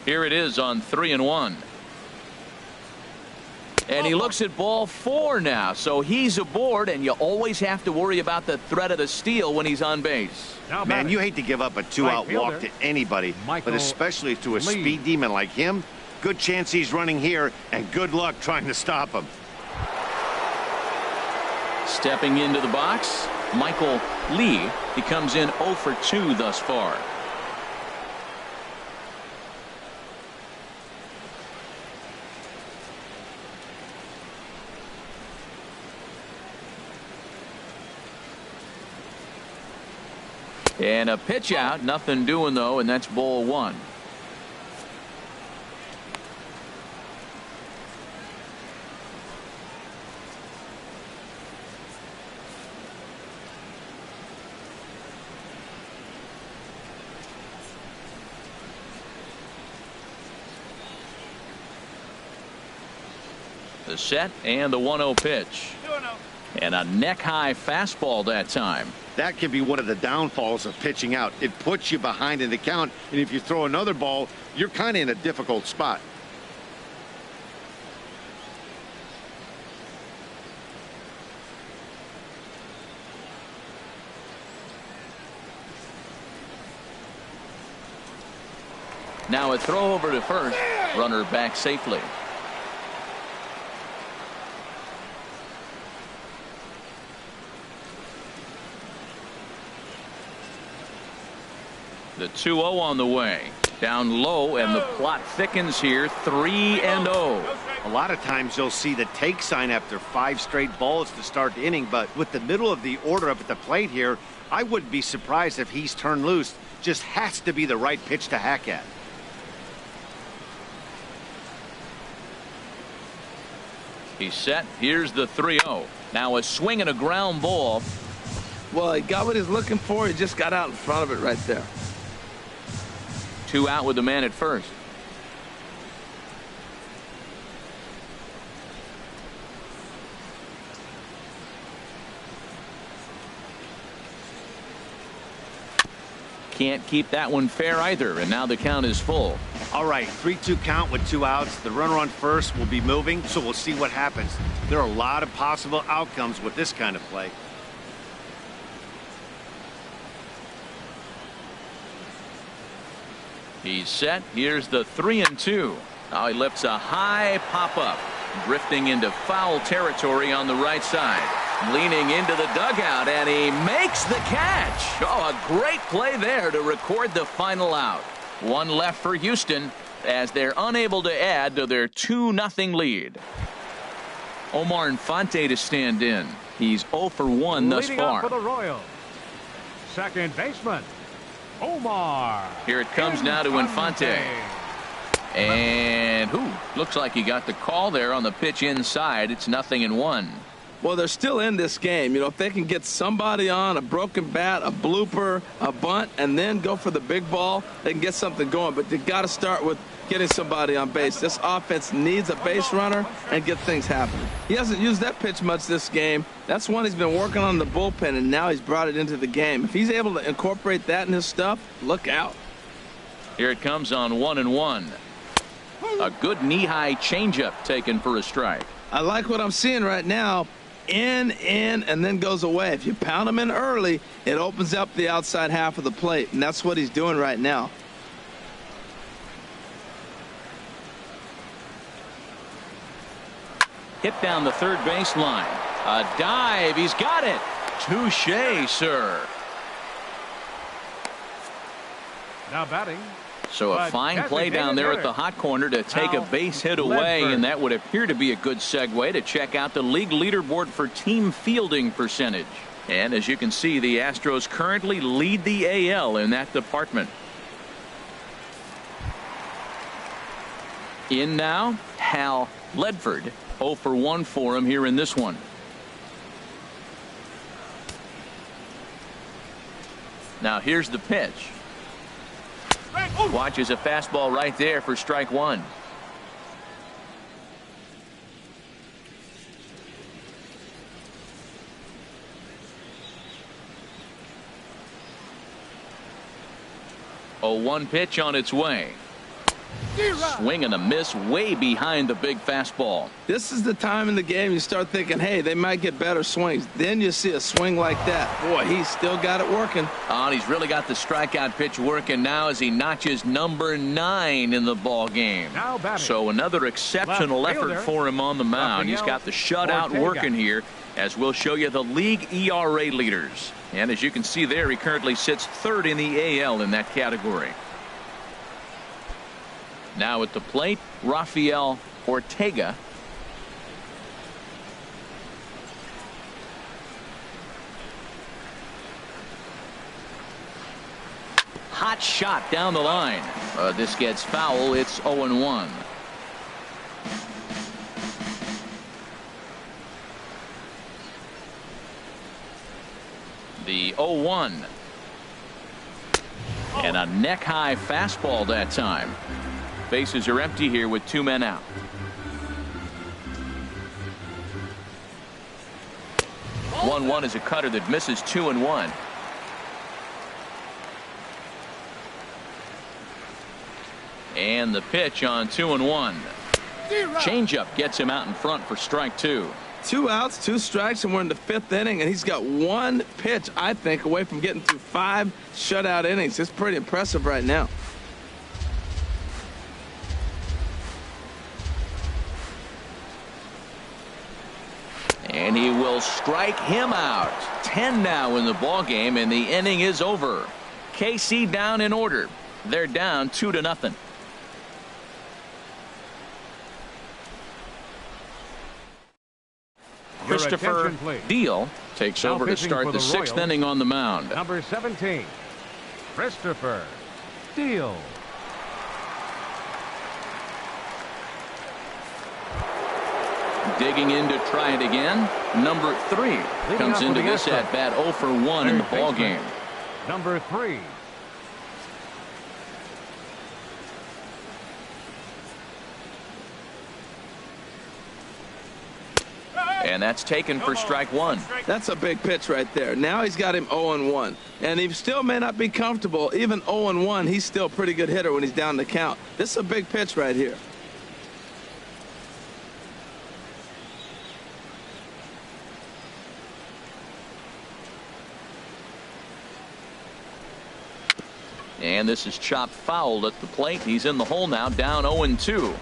Here it is on 3-1. And he looks at ball 4 now, so he's aboard, and you always have to worry about the threat of the steal when he's on base. Man, you hate to give up a 2-out walk to anybody, but especially to a speed demon like him. Good chance he's running here, and good luck trying to stop him. Stepping into the box, Michael Lee. He comes in 0 for 2 thus far. And a pitch out, nothing doing though, and that's ball 1. The set and the 1-0 pitch. And a neck-high fastball that time. That can be one of the downfalls of pitching out. It puts you behind in the count, and if you throw another ball, you're kind of in a difficult spot. Now a throw over to first. Runner back safely. The 2-0 on the way. Down low, and the plot thickens here. 3-0. A lot of times you'll see the take sign after 5 straight balls to start the inning, but with the middle of the order up at the plate here, I wouldn't be surprised if he's turned loose. Just has to be the right pitch to hack at. He's set. Here's the 3-0. Now a swing and a ground ball. Well, he got what he's looking for. He just got out in front of it right there. 2 out with the man at first. Can't keep that one fair either, and now the count is full. All right, 3-2 count with 2 outs. The runner on first will be moving, so we'll see what happens. There are a lot of possible outcomes with this kind of play. He's set. Here's the 3-2. Now he lifts a high pop-up, drifting into foul territory on the right side. Leaning into the dugout, and he makes the catch. Oh, a great play there to record the final out. 1 left for Houston as they're unable to add to their 2-0 lead. Omar Infante to stand in. He's 0 for 1 thus Leading far. up for the Royals, second baseman, Omar. Here it comes now to Infante. And looks like he got the call there on the pitch inside. It's 0-1. Well, they're still in this game. You know, if they can get somebody on, a broken bat, a blooper, a bunt, and then go for the big ball, they can get something going. But you got to start with getting somebody on base. This offense needs a base runner and get things happening. He hasn't used that pitch much this game. That's one he's been working on in the bullpen, and now he's brought it into the game. If he's able to incorporate that in his stuff, look out. Here it comes on 1-1. A good knee-high changeup taken for a strike. I like what I'm seeing right now. In, and then goes away. If you pound him in early, it opens up the outside half of the plate, and that's what he's doing right now. Hit down the third baseline. A dive. He's got it. Touché, sir. Now batting. So a fine play down there at the hot corner to take a base hit away, and that would appear to be a good segue to check out the league leaderboard for team fielding percentage. And as you can see, the Astros currently lead the AL in that department. In now, Hal Ledford. 0 for 1 for him here in this one. Now here's the pitch. Watches a fastball right there for strike 1. A 1 pitch on its way. Swing and a miss way behind the big fastball. This is the time in the game you start thinking, hey, they might get better swings. Then you see a swing like that. Boy, he's still got it working. And he's really got the strikeout pitch working now as he notches number 9 in the ball game. So another exceptional effort for him on the mound. He's got the shutout working here, as we'll show you the league ERA leaders. And as you can see there, he currently sits 3rd in the AL in that category. Now at the plate, Rafael Ortega. Hot shot down the line. This gets foul. It's 0-1. The 0-1. And a neck-high fastball that time. Bases are empty here with 2 men out. One one is a cutter that misses 2-1. And the pitch on 2-1. Changeup gets him out in front for strike 2. 2 outs, 2 strikes, and we're in the 5th inning, and he's got 1 pitch, I think, away from getting through 5 shutout innings. It's pretty impressive right now. And he will strike him out. 10 now in the ball game, and the inning is over. KC down in order. They're down 2-0. Christopher Deal takes over to start the 6th inning on the mound. Number 17, Christopher Deal. Digging in to try it again. Number 3 comes into this at bat 0 for 1 in the ball game. Number 3. And that's taken for strike 1. That's a big pitch right there. Now he's got him 0-1. And he still may not be comfortable. Even 0-1, he's still a pretty good hitter when he's down the count. This is a big pitch right here. And this is chopped foul at the plate. He's in the hole now, down 0-2.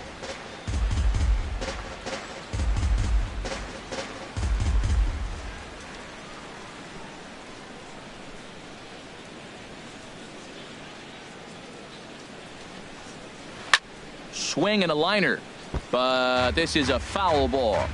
Swing and a liner, but this is a foul ball.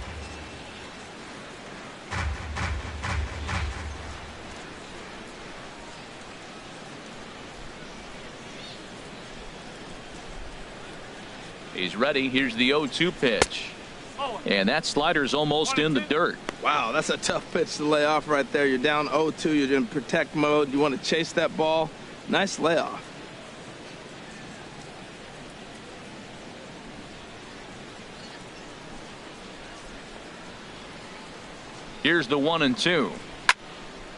He's ready. Here's the 0-2 pitch. And that slider's almost in the dirt. Wow, that's a tough pitch to lay off right there. You're down 0-2. You're in protect mode. You want to chase that ball. Nice layoff. Here's the 1-2.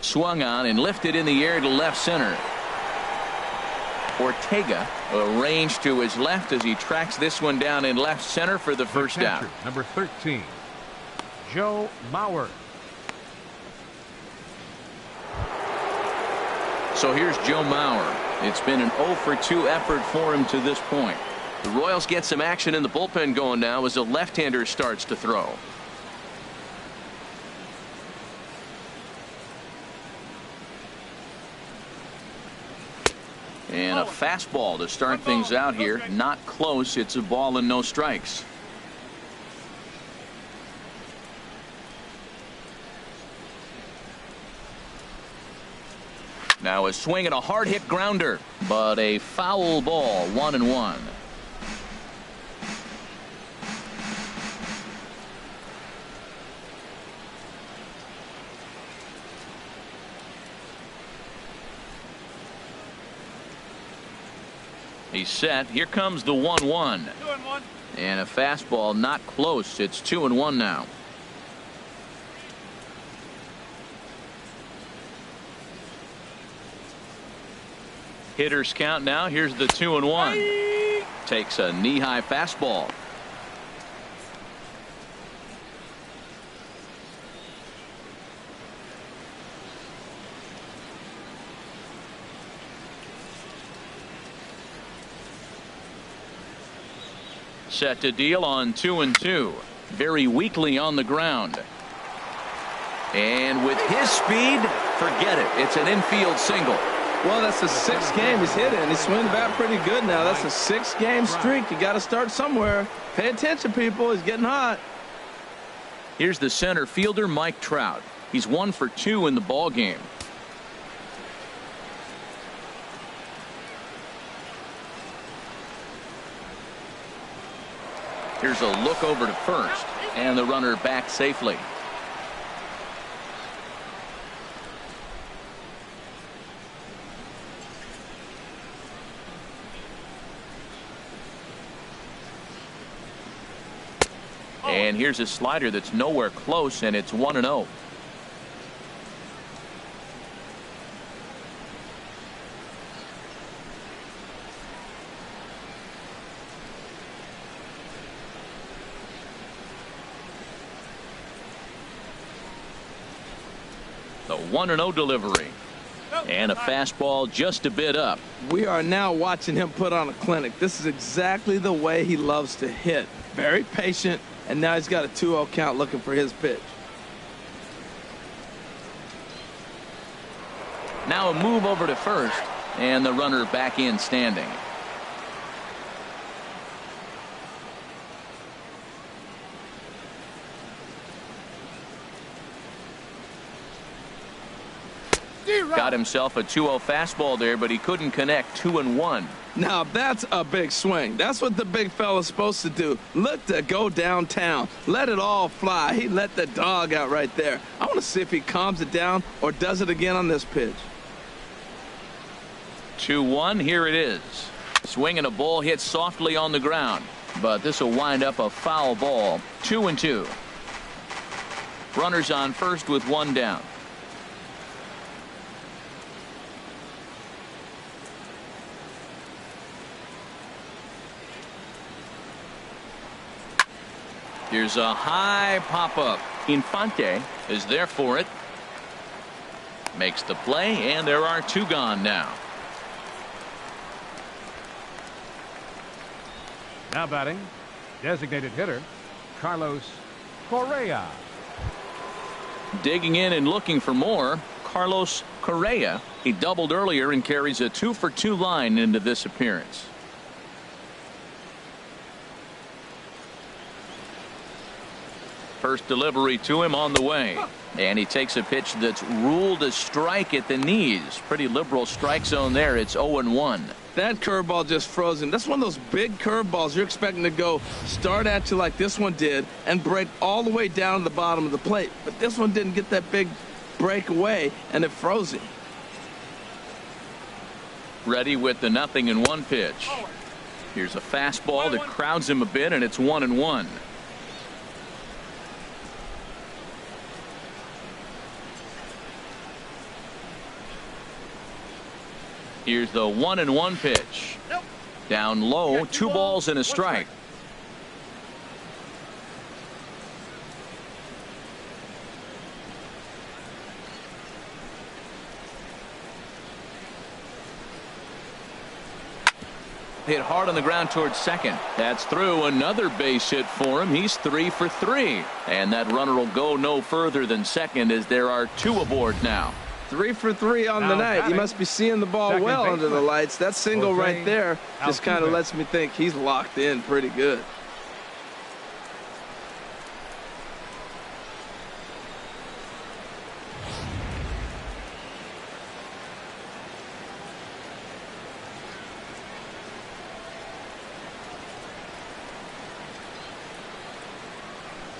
Swung on and lifted in the air to left center. Ortega arranged to his left as he tracks this one down in left center for the first out. Number 13, Joe Mauer. So here's Joe Mauer. It's been an 0 for 2 effort for him to this point. The Royals get some action in the bullpen going now as the left-hander starts to throw. And a fastball to start things out here. Not close. It's a ball and no strikes. Now a swing and a hard hit grounder, but a foul ball. 1-1. He's set. Here comes the 1-1. And a fastball not close. It's 2-1 now. Hitters count now. Here's the 2-1. Takes a knee-high fastball. Set to deal on 2-2. Very weakly on the ground. And with his speed, forget it. It's an infield single. Well, that's the 6th game he's hit in. He's swinging the bat pretty good now. That's a 6-game streak. You got to start somewhere. Pay attention, people. He's getting hot. Here's the center fielder, Mike Trout. He's 1 for 2 in the ball game. Here's a look over to first, and the runner back safely. And here's a slider that's nowhere close, and it's 1-0. The 1-0 delivery. And a fastball just a bit up. We are now watching him put on a clinic. This is exactly the way he loves to hit. Very patient, and now he's got a 2-0 count looking for his pitch. Now a move over to first, and the runner back in standing. Got himself a 2-0 fastball there, but he couldn't connect. 2-1. Now that's a big swing. That's what the big fella's supposed to do. Look to go downtown. Let it all fly. He let the dog out right there. I want to see if he calms it down or does it again on this pitch. 2-1. Here it is. Swinging a ball hit softly on the ground, but this will wind up a foul ball. 2-2. Runners on first with 1 down. Here's a high pop-up. Infante is there for it. Makes the play, and there are 2 gone now. Now batting, designated hitter, Carlos Correa. Digging in and looking for more, Carlos Correa. He doubled earlier and carries a 2-for-2 line into this appearance. First delivery to him on the way, and he takes a pitch that's ruled a strike at the knees. Pretty liberal strike zone there. It's 0-1. That curveball just froze him. That's one of those big curveballs you're expecting to go start at you like this one did and break all the way down to the bottom of the plate. But this one didn't get that big break away, and it froze him. Ready with the 0-1 pitch. Here's a fastball that crowds him a bit, and it's 1-1. Here's the 1-1 pitch. Down low, 2 balls and a strike. Hit hard on the ground towards second. That's through. Another base hit for him. He's 3 for 3. And that runner will go no further than second as there are 2 aboard now. 3 for 3 on the night. You must be seeing the ball well under the lights. That single right there just kind of lets me think he's locked in pretty good.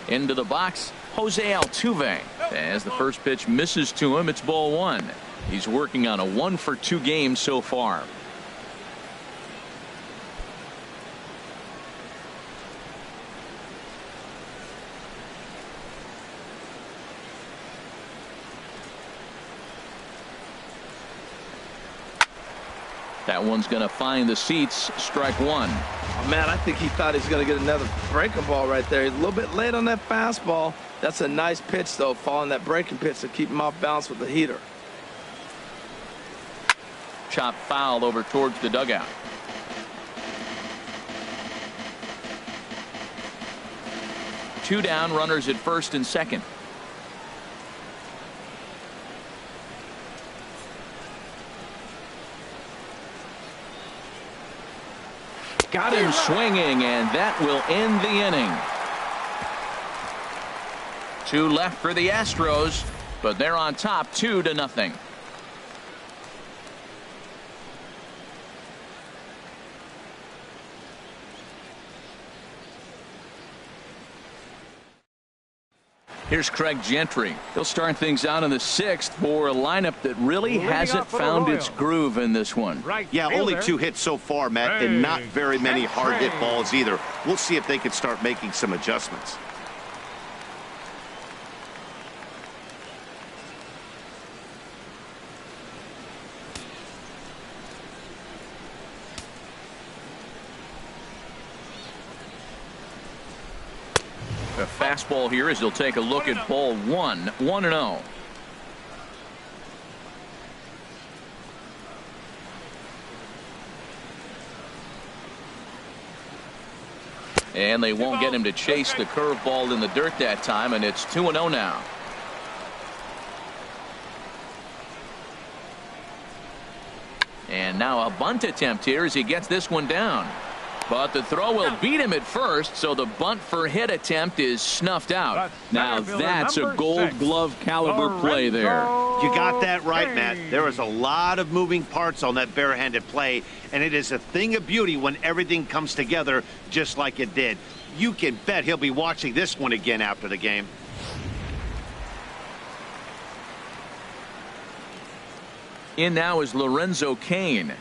Into the box, Jose Altuve. As the first pitch misses to him, it's ball 1. He's working on a 1-for-2 game so far. That one's going to find the seats. Strike 1. Oh, man, I think he thought he was going to get another breaking ball right there. He's a little bit late on that fastball. That's a nice pitch, though, following that breaking pitch to keep him off balance with the heater. Chop foul over towards the dugout. Two down, runners at first and second. Got him swinging, and that will end the inning. Two left for the Astros, but they're on top 2-0. Here's Craig Gentry. He'll start things out in the 6th for a lineup that really hasn't found its groove in this one. Yeah, only 2 hits so far, Matt, and not very many hard hit balls either. We'll see if they can start making some adjustments. A fastball here as he'll take a look at ball 1, 1-0. And they won't get him to chase the curveball in the dirt that time, and it's 2-0 now. And now a bunt attempt here as he gets this one down. But the throw will beat him at first, so the bunt for hit attempt is snuffed out. Now that's a Gold Glove caliber play there. You got that right, Matt. There is a lot of moving parts on that barehanded play, and it is a thing of beauty when everything comes together just like it did. You can bet he'll be watching this one again after the game. In now is Lorenzo Cain,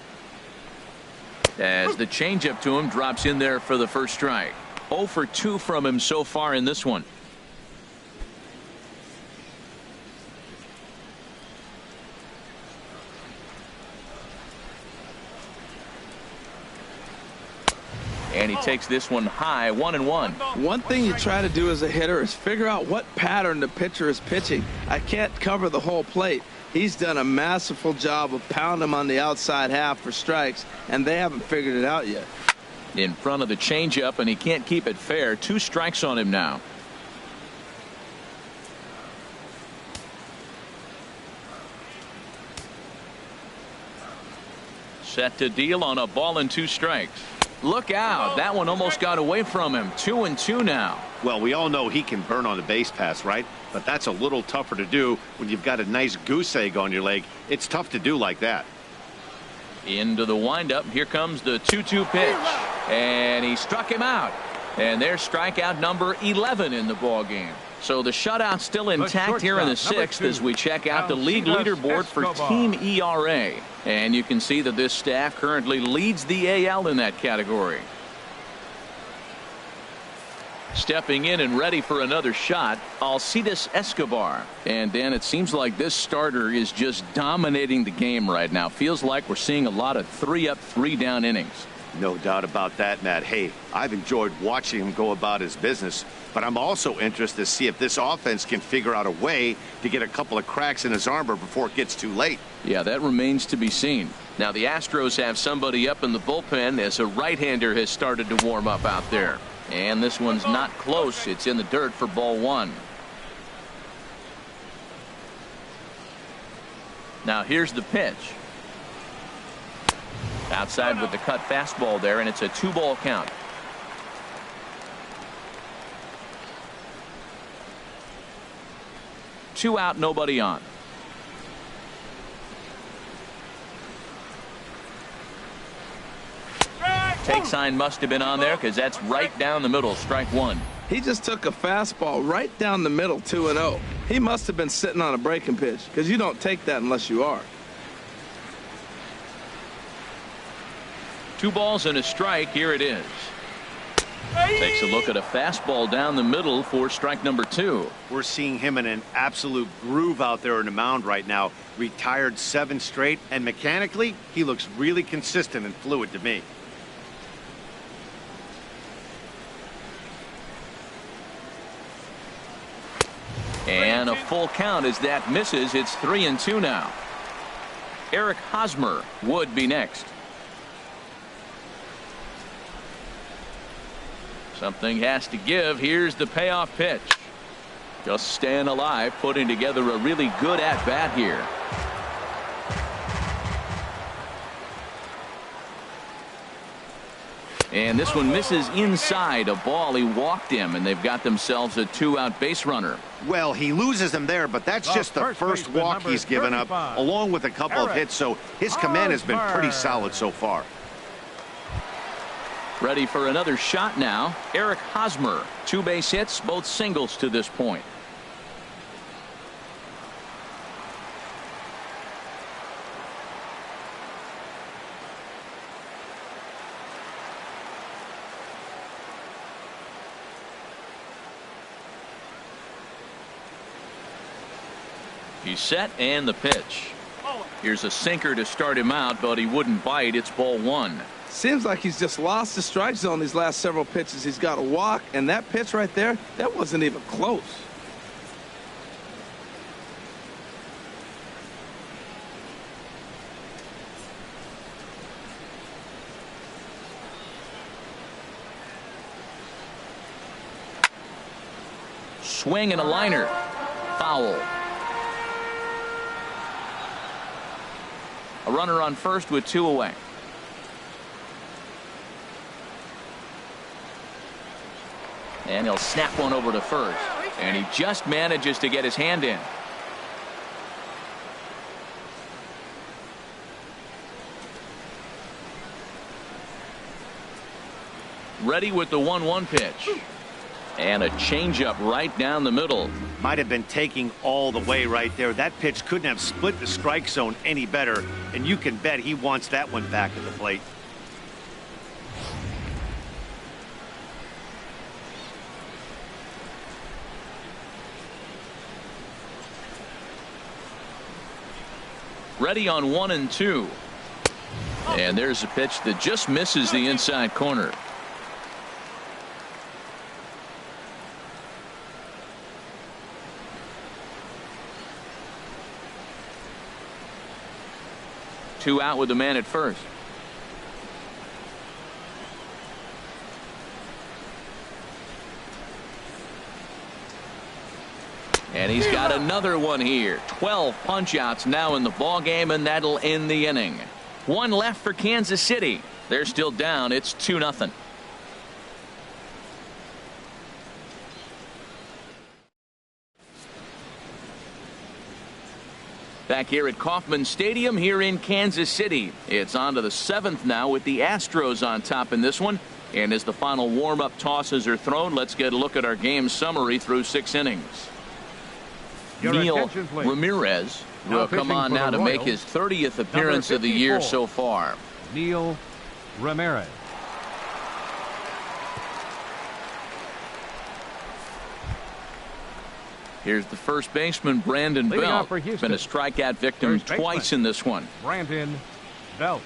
as the changeup to him drops in there for the first strike. 0 for 2 from him so far in this one. And he takes this one high, 1-1. One thing you try to do as a hitter is figure out what pattern the pitcher is pitching. I can't cover the whole plate. He's done a masterful job of pounding him on the outside half for strikes, and they haven't figured it out yet. In front of the changeup, and he can't keep it fair. 2 strikes on him now. Set to deal on a ball and 2 strikes. Look out. That one almost got away from him. 2-2 now. Well, we all know he can burn on the base pass, right? But that's a little tougher to do when you've got a nice goose egg on your leg. It's tough to do like that. Into the windup. Here comes the 2-2 pitch. And he struck him out. And there's strikeout number 11 in the ball game. So the shutout's still intact here in the 6th as we check out the league leaderboard for team ERA. And you can see that this staff currently leads the AL in that category. Stepping in and ready for another shot, Alcides Escobar. And Dan, it seems like this starter is just dominating the game right now. Feels like we're seeing a lot of 3-up, 3-down innings. No doubt about that, Matt. Hey, I've enjoyed watching him go about his business, but I'm also interested to see if this offense can figure out a way to get a couple of cracks in his armor before it gets too late. Yeah, that remains to be seen. Now the Astros have somebody up in the bullpen as a right-hander has started to warm up out there. And this one's not close. It's in the dirt for ball 1. Now here's the pitch. Outside with the cut fastball there, and it's a 2-ball count. Two out, nobody on. Take sign must have been on there because that's right down the middle. Strike 1. He just took a fastball right down the middle, 2-0. He must have been sitting on a breaking pitch because you don't take that unless you are. 2 balls and a strike. Here it is. Takes a look at a fastball down the middle for strike number 2. We're seeing him in an absolute groove out there in the mound right now. Retired 7 straight, and mechanically, he looks really consistent and fluid to me. And a full count as that misses. It's 3-2 now. Eric Hosmer would be next. Something has to give. Here's the payoff pitch. Just staying alive, putting together a really good at-bat here. And this one misses inside. A ball. He walked him, and they've got themselves a 2-out base runner. Well, he loses him there, but that's just the first walk he's given up, along with a couple of hits, so his command has been pretty solid so far. Ready for another shot now. Eric Hosmer. 2 base hits, both singles to this point. He's set, and the pitch. Here's a sinker to start him out, but he wouldn't bite. It's ball 1. Seems like he's just lost the strike zone these last several pitches. He's got a walk, and that pitch right there, that wasn't even close. Swing and a liner. Foul. A runner on first with 2 away. And he'll snap one over to first. And he just manages to get his hand in. Ready with the 1-1 pitch. And a changeup right down the middle. Might have been taking all the way right there. That pitch couldn't have split the strike zone any better, and you can bet he wants that one back at the plate. Ready on 1-2. And there's a pitch that just misses the inside corner. Two out with the man at first. And he's got another one here. 12 punch outs now in the ball game, and that'll end the inning. 1 left for Kansas City. They're still down. It's 2-0. Back here at Kauffman Stadium here in Kansas City. It's on to the 7th now with the Astros on top in this one. And as the final warm-up tosses are thrown, let's get a look at our game summary through 6 innings. Neil Ramirez will come on now to make his 30th appearance of the year so far. Neil Ramirez. Here's the first baseman, Brandon Belt. Been a strikeout victim twice in this one. Brandon Belt.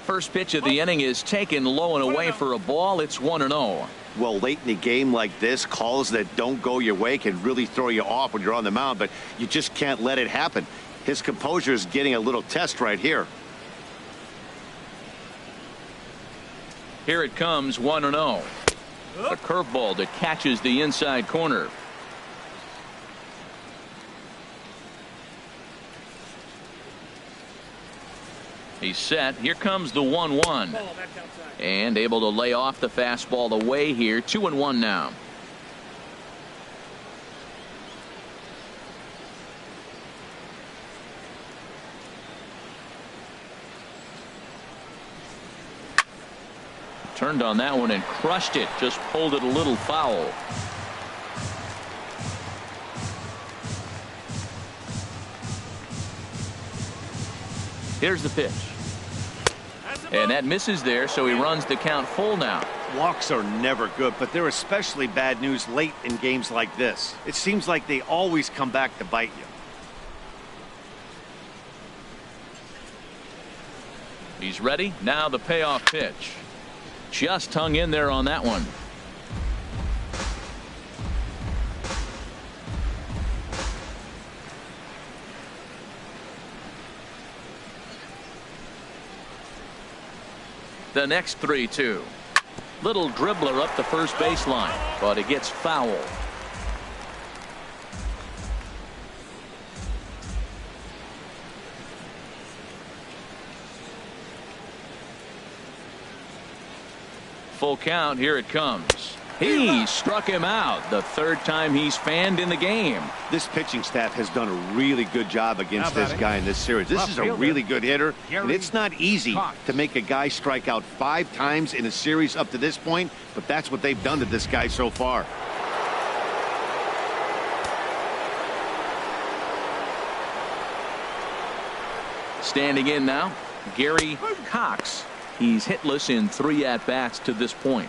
First pitch of the inning is taken low and away for a ball. It's 1-0. Well, late in the game like this, calls that don't go your way can really throw you off when you're on the mound, but you just can't let it happen. His composure is getting a little test right here. Here it comes, 1-0. A curveball that catches the inside corner. He's set. Here comes the 1-1. And able to lay off the fastball away here. 2-1 now. Turned on that one and crushed it. Just pulled it a little foul. Here's the pitch. And that misses there, so he runs the count full now. Walks are never good, but they're especially bad news late in games like this. It seems like they always come back to bite you. He's ready. Now the payoff pitch. Just hung in there on that one. The next 3-2. Little dribbler up the first baseline, but it gets foul. Full count. Here it comes. He struck him out. The third time he's fanned in the game. This pitching staff has done a really good job against this guy in this series. This is a really good hitter, and it's not easy to make a guy strike out 5 times in a series up to this point, but that's what they've done to this guy so far. Standing in now, Gary Cox. He's hitless in 3 at-bats to this point.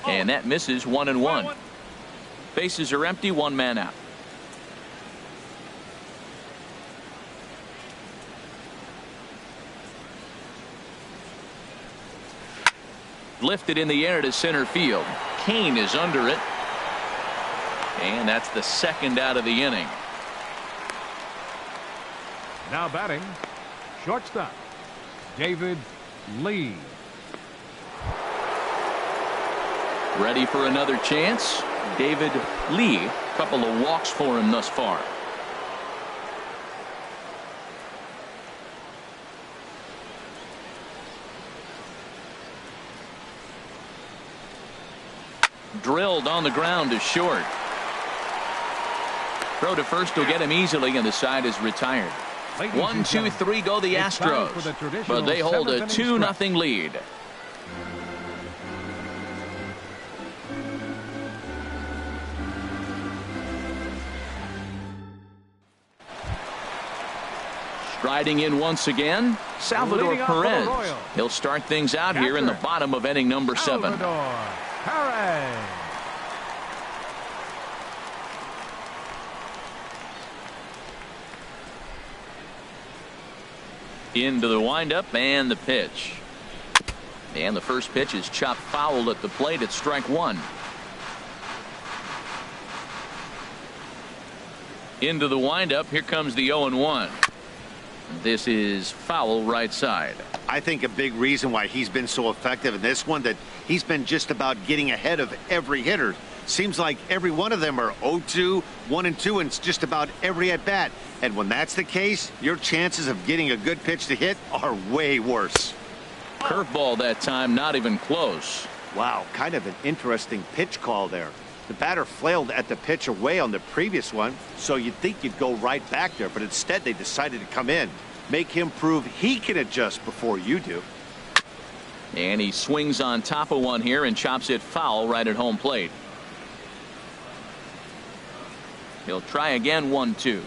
And that misses. 1-1. Bases are empty. 1 man out. Lifted in the air to center field. Kane is under it. And that's the second out of the inning. Now batting, shortstop, David Lee. Ready for another chance. David Lee. Couple of walks for him thus far. Drilled on the ground to short. Throw to first will get him easily, and the side is retired. 1, 2, 3 go the Astros, but they hold a 2-0 lead. Striding in once again, Salvador Perez. He'll start things out here in the bottom of inning number 7. Perez. Into the windup and the pitch. And the first pitch is chopped foul at the plate at strike 1. Into the windup. Here comes the 0-1. This is foul right side. I think a big reason why he's been so effective in this one, that he's been just about getting ahead of every hitter. Seems like every one of them are 0-2, 1-2, and it's just about every at bat. And when that's the case, your chances of getting a good pitch to hit are way worse. Curveball that time, not even close. Wow, kind of an interesting pitch call there. The batter flailed at the pitch away on the previous one, so you'd think you'd go right back there, but instead they decided to come in. Make him prove he can adjust before you do. And he swings on top of one here and chops it foul right at home plate. He'll try again. 1-2.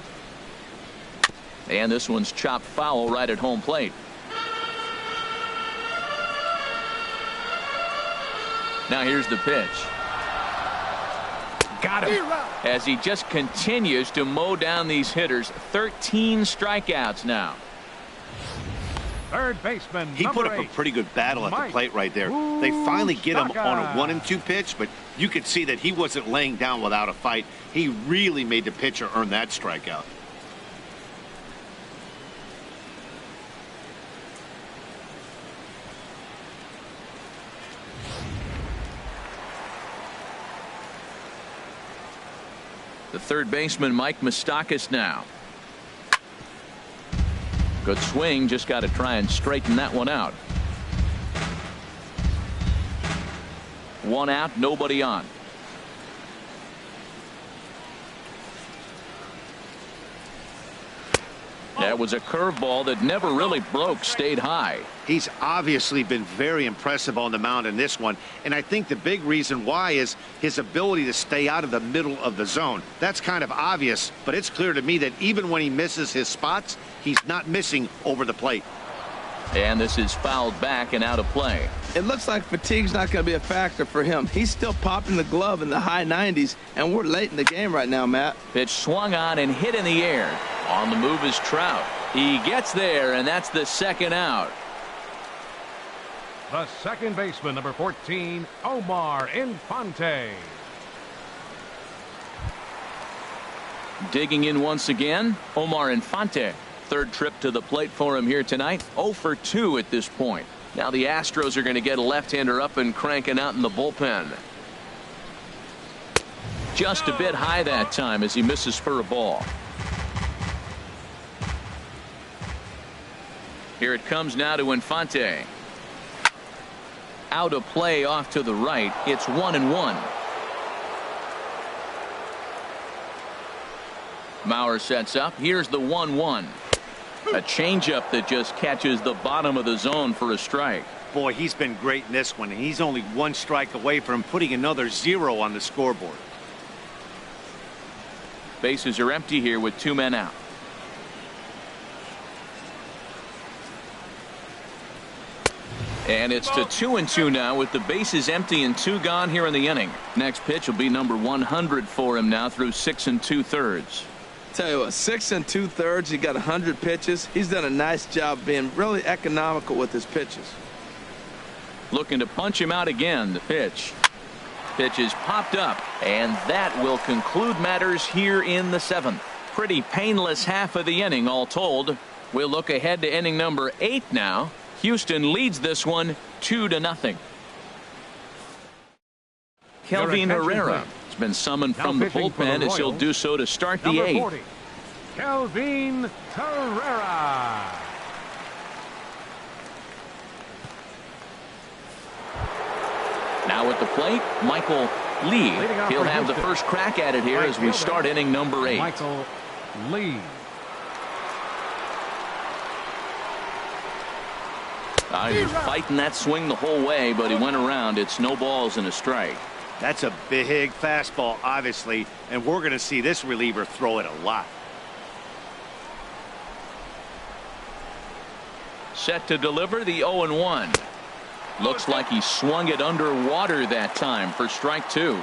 And this one's chopped foul right at home plate. Now here's the pitch. Got him. As he just continues to mow down these hitters. 13 strikeouts now. Third baseman. He put up a pretty good battle at the plate right there. They finally get him on a 1-2 pitch, but you could see that he wasn't laying down without a fight. He really made the pitcher earn that strikeout. The third baseman, Mike Moustakas, now. Good swing, just got to try and straighten that one out. 1 out, nobody on. That was a curveball that never really broke, stayed high. He's obviously been very impressive on the mound in this one, and I think the big reason why is his ability to stay out of the middle of the zone. That's kind of obvious, but it's clear to me that even when he misses his spots, he's not missing over the plate. And this is fouled back and out of play. It looks like fatigue's not going to be a factor for him. He's still popping the glove in the high 90s, and we're late in the game right now, Matt. Pitch swung on and hit in the air. On the move is Trout. He gets there, and that's the second out. The second baseman, number 14, Omar Infante. Digging in once again, Omar Infante. Third trip to the plate for him here tonight. 0 for 2 at this point. Now the Astros are going to get a left-hander up and cranking out in the bullpen. Just a bit high that time as he misses for a ball. Here it comes now to Infante. Out of play off to the right. It's 1-1. Mauer sets up. Here's the 1-1. A changeup that just catches the bottom of the zone for a strike. Boy, he's been great in this one, and he's only one strike away from putting another 0 on the scoreboard. Bases are empty here with 2 men out. And it's to 2-2 now with the bases empty and 2 gone here in the inning. Next pitch will be number 100 for him now through 6 2/3. Tell you what, 6 2/3. He got 100 pitches. He's done a nice job being really economical with his pitches. Looking to punch him out again. The pitch. Pitch is popped up, and that will conclude matters here in the 7th. Pretty painless half of the inning all told. We'll look ahead to inning number 8 now. Houston leads this one 2-0. Kelvin Herrera has been summoned from the bullpen as he'll do so to start the 8th. 40, Kelvin Herrera. Now at the plate, Michael Lee. He'll have the first crack at it here as we start inning number 8. Michael Lee. He was fighting that swing the whole way, but he went around. It's no balls and a strike. That's a big fastball, obviously, and we're going to see this reliever throw it a lot. Set to deliver the 0-1. Looks like he swung it underwater that time for strike 2.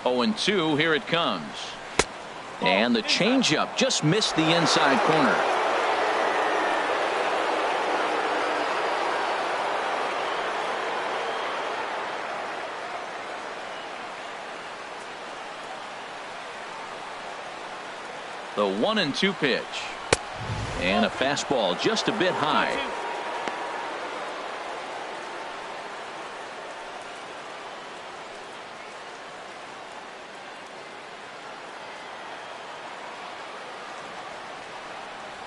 Oh, 2, here it comes. And the changeup just missed the inside corner. The 1-2 pitch. And a fastball just a bit high.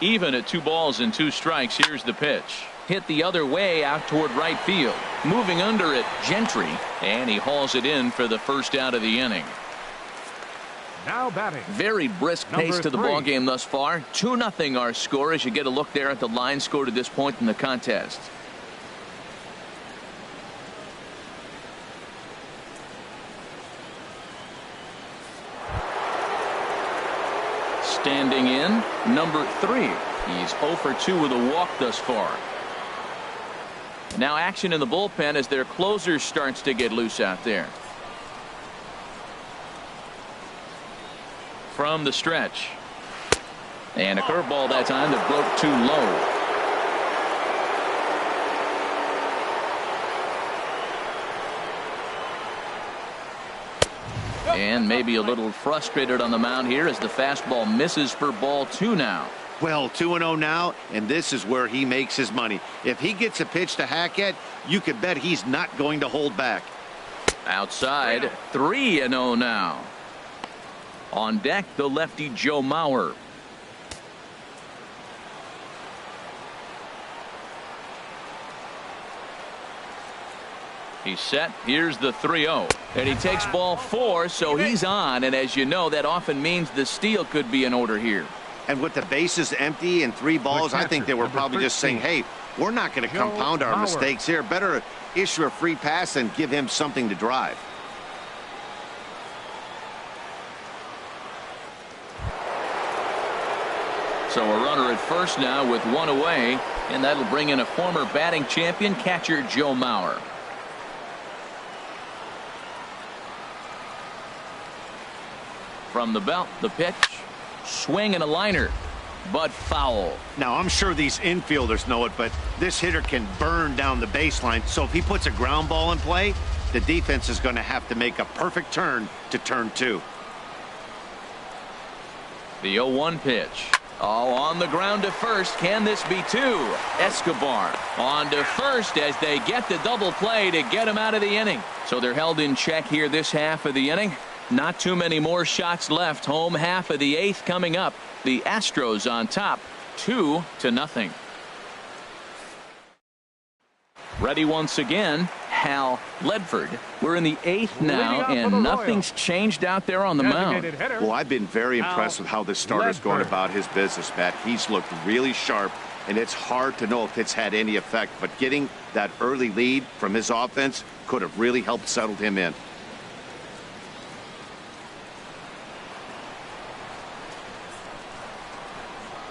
Even at 2 balls and 2 strikes. Here's the pitch. Hit the other way out toward right field. Moving under it, Gentry, and he hauls it in for the first out of the inning. Now batting. Very brisk pace to the ball game thus far. 2-0 our score as you get a look there at the line score to this point in the contest. Standing in, number 3. He's 0 for 2 with a walk thus far. Now action in the bullpen as their closer starts to get loose out there. From the stretch. And a curveball that time that broke too low. And maybe a little frustrated on the mound here as the fastball misses for ball 2 now. Well, 2-0 now, and this is where he makes his money. If he gets a pitch to hack at, you could bet he's not going to hold back. Outside, 3-0 now. On deck, the lefty Joe Mauer. He's set. Here's the 3-0. And he takes ball 4, so he's on. And as you know, that often means the steal could be in order here. And with the bases empty and 3 balls, I think they were probably just saying, hey, we're not going to compound our mistakes here. Better issue a free pass and give him something to drive. So a runner at first now with 1 away, and that'll bring in a former batting champion catcher Joe Mauer. From the belt, the pitch, swing and a liner, but foul. Now I'm sure these infielders know it, but this hitter can burn down the baseline, so if he puts a ground ball in play, the defense is going to have to make a perfect turn to turn 2. The 0-1 pitch. Oh, on the ground to first. Can this be 2? Escobar on to first as they get the double play to get him out of the inning. So they're held in check here this half of the inning. Not too many more shots left. Home half of the 8th coming up. The Astros on top, 2-0. Ready once again, Hal Ledford. We're in the 8th now, and nothing's changed out there on the mound. Well, I've been very impressed with how this starter's going about his business, Matt. He's looked really sharp, and it's hard to know if it's had any effect, but getting that early lead from his offense could have really helped settle him in.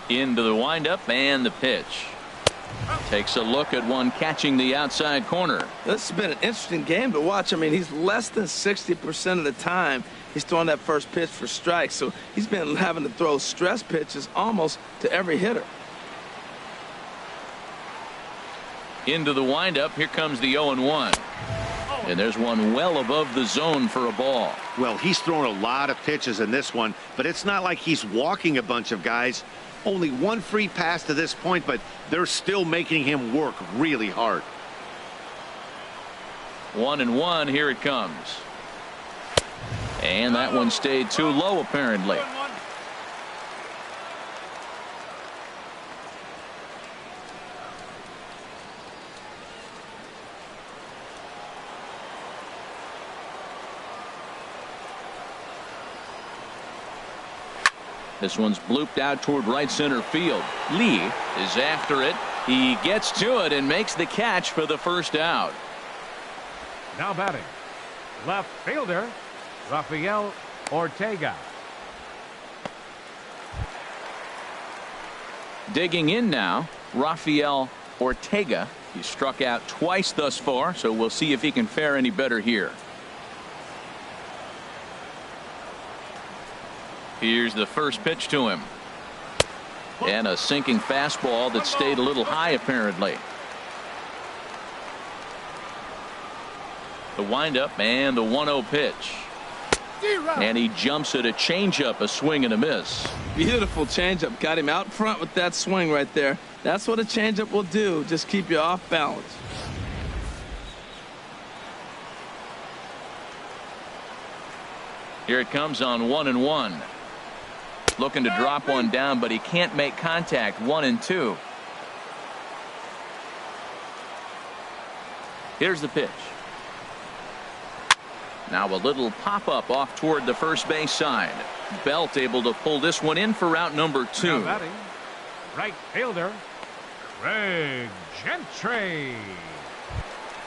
Into the windup and the pitch. Takes a look at one catching the outside corner. This has been an interesting game to watch. I mean, he's less than 60% of the time he's throwing that first pitch for strikes. So he's been having to throw stress pitches almost to every hitter. Into the windup. Here comes the 0-1. And there's one well above the zone for a ball. Well, he's thrown a lot of pitches in this one, but it's not like he's walking a bunch of guys. Only 1 free pass to this point, but they're still making him work really hard. 1-1. Here it comes. And that one stayed too low, apparently. This one's blooped out toward right center field. Lee is after it. He gets to it and makes the catch for the first out. Now batting, left fielder Rafael Ortega. Digging in now, Rafael Ortega. He struck out twice thus far, so we'll see if he can fare any better here. Here's the first pitch to him. And a sinking fastball that stayed a little high, apparently. The windup and the 1-0 pitch. And he jumps at a changeup, a swing and a miss. Beautiful changeup. Got him out front with that swing right there. That's what a changeup will do. Just keep you off balance. Here it comes on 1-1. Looking to drop one down, but he can't make contact. 1-2. Here's the pitch. Now a little pop-up off toward the first base side. Belt able to pull this one in for route number 2. Now batting, right fielder Craig Gentry.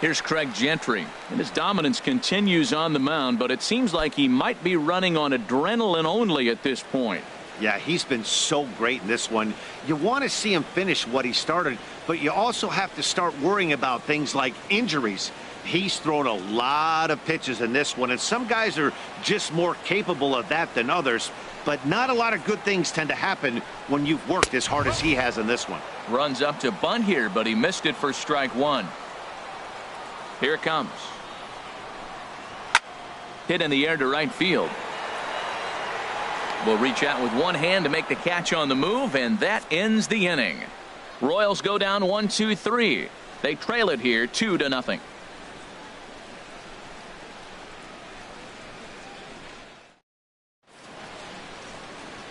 Here's Craig Gentry, and his dominance continues on the mound, but it seems like he might be running on adrenaline only at this point. Yeah, he's been so great in this one. You want to see him finish what he started, but you also have to start worrying about things like injuries. He's thrown a lot of pitches in this one, and some guys are just more capable of that than others, but not a lot of good things tend to happen when you've worked as hard as he has in this one. Runs up to bunt here, but he missed it for strike 1. Here it comes. Hit in the air to right field. Will reach out with one hand to make the catch on the move, and that ends the inning. Royals go down 1-2-3. They trail it here 2-0.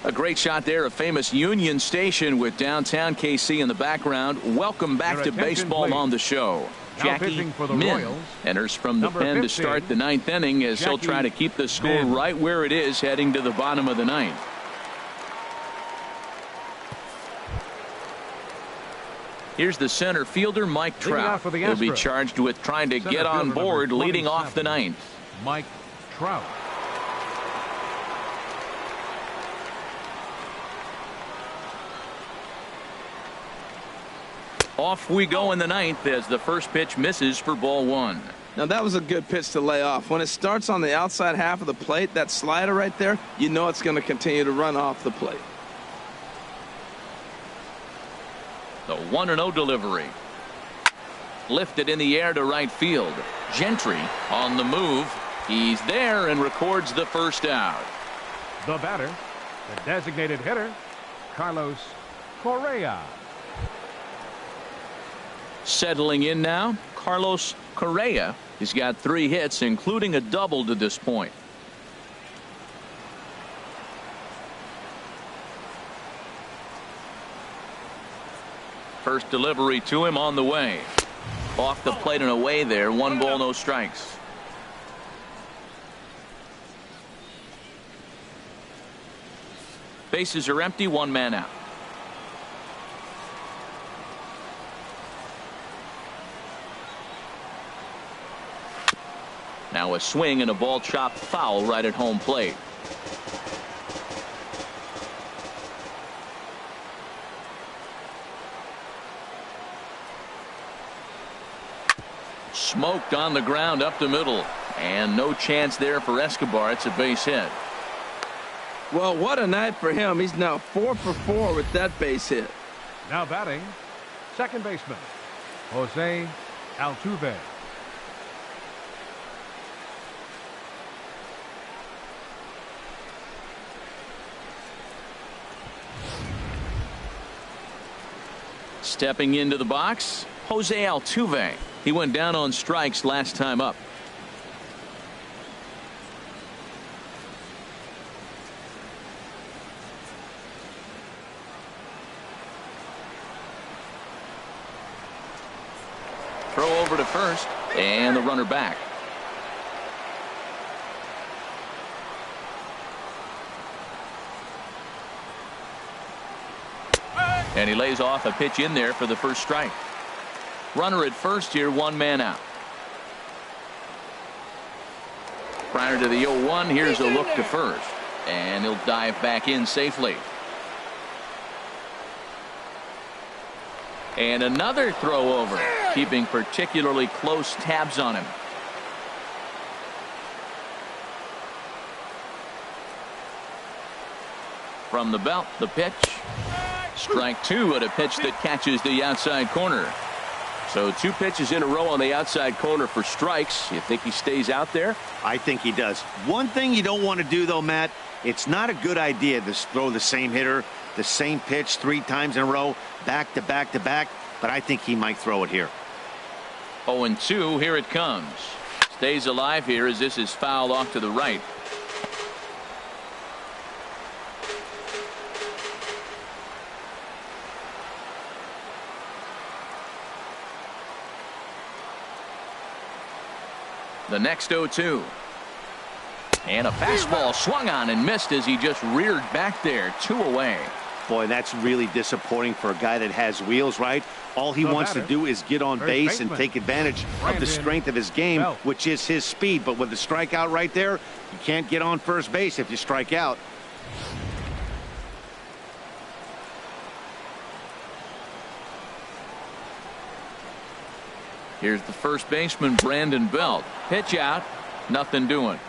A great shot there, a famous Union Station with downtown KC in the background. Welcome back to baseball on the show. Jackie Min enters from the pen to start the ninth inning as he'll try to keep the score right where it is heading to the bottom of the ninth. Here's the center fielder, Mike Trout. He'll be charged with trying to get on board leading off the ninth. Mike Trout. Off we go in the ninth as the first pitch misses for ball one. Now that was a good pitch to lay off. When it starts on the outside half of the plate, that slider right there, you know it's going to continue to run off the plate. The 1-0 delivery. Lifted in the air to right field. Gentry on the move. He's there and records the first out. The batter, the designated hitter, Carlos Correa. Settling in now, Carlos Correa. He's got 3 hits, including a double to this point. First delivery to him on the way. Off the plate and away there. 1 ball, no strikes. Bases are empty, 1 man out. Now a swing and a ball chopped foul right at home plate. Smoked on the ground up the middle, and no chance there for Escobar. It's a base hit. Well, what a night for him. He's now 4 for 4 with that base hit. Now batting, second baseman, Jose Altuve. Stepping into the box, Jose Altuve. He went down on strikes last time up. Throw over to first, and the runner back. And he lays off a pitch in there for the first strike. Runner at first here, 1 man out. Prior to the 0-1, here's a look to first, and he'll dive back in safely. And another throw over, keeping particularly close tabs on him. From the belt, the pitch. Strike 2 at a pitch that catches the outside corner. So 2 pitches in a row on the outside corner for strikes. You think he stays out there? I think he does. One thing you don't want to do, though, Matt, it's not a good idea to throw the same hitter, the same pitch 3 times in a row, back to back to back, but I think he might throw it here. 0-2, here it comes. Stays alive here as this is fouled off to the right. The next 0-2. And a fastball swung on and missed as he just reared back there. 2 away. Boy, that's really disappointing for a guy that has wheels, right? All he wants to do is get on base and take advantage of the strength of his game, which is his speed. But with the strikeout right there, you can't get on first base if you strike out. Here's the first baseman, Brandon Belt. Pitch out, nothing doing.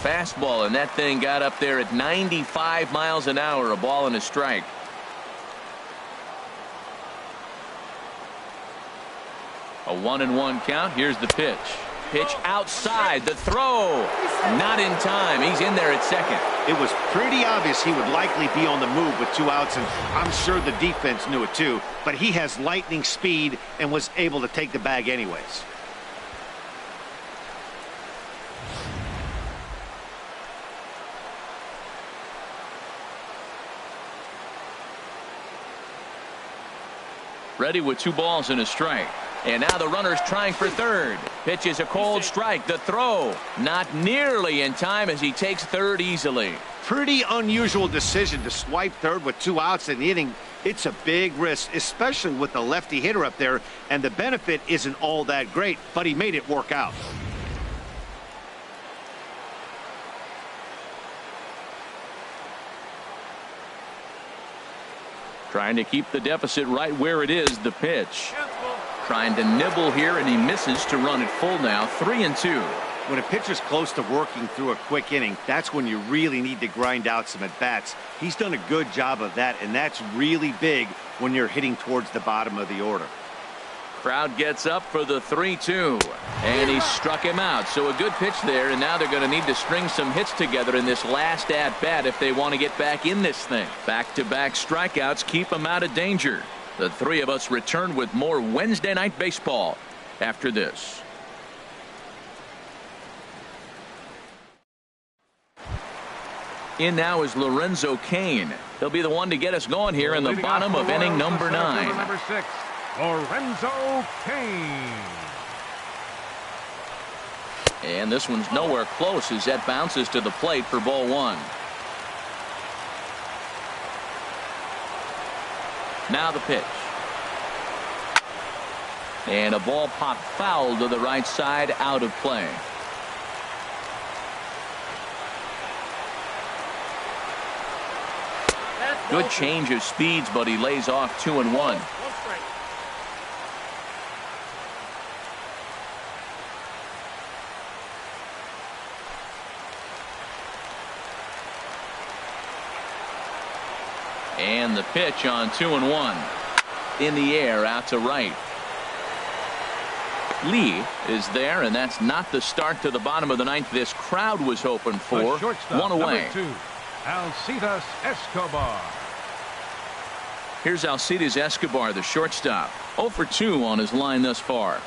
Fastball, and that thing got up there at 95 miles an hour, a ball and a strike. A 1-1 count. Here's the pitch. pitch outside. The throw. Not in time. He's in there at second. It was pretty obvious he would likely be on the move with 2 outs, and I'm sure the defense knew it too. But he has lightning speed and was able to take the bag anyways. Ready with 2 balls and a strike. And now the runner's trying for third. Pitch is a cold strike. The throw not nearly in time as he takes third easily. Pretty unusual decision to swipe third with 2 outs in the inning. It's a big risk, especially with the lefty hitter up there, and the benefit isn't all that great, but he made it work out. Trying to keep the deficit right where it is. The pitch. Trying to nibble here, and he misses to run it full now. 3-2. When a pitcher's close to working through a quick inning, that's when you really need to grind out some at-bats. He's done a good job of that, and that's really big when you're hitting towards the bottom of the order. Crowd gets up for the 3-2, and he struck him out. So a good pitch there, and now they're going to need to string some hits together in this last at-bat if they want to get back in this thing. Back-to-back strikeouts keep them out of danger. The three of us return with more Wednesday Night Baseball after this. In now is Lorenzo Cain. He'll be the one to get us going here in the bottom of inning number 9. Number 6, Lorenzo Cain. And this one's nowhere close as that bounces to the plate for ball 1. Now the pitch. And a ball popped foul to the right side, out of play. Good change of speeds, but he lays off 2-1. And the pitch on 2-1. In the air, out to right. Lee is there, and that's not the start to the bottom of the 9th this crowd was hoping for. One away. Number 2, Alcides Escobar. Here's Alcides Escobar, the shortstop. 0 for 2 on his line thus far.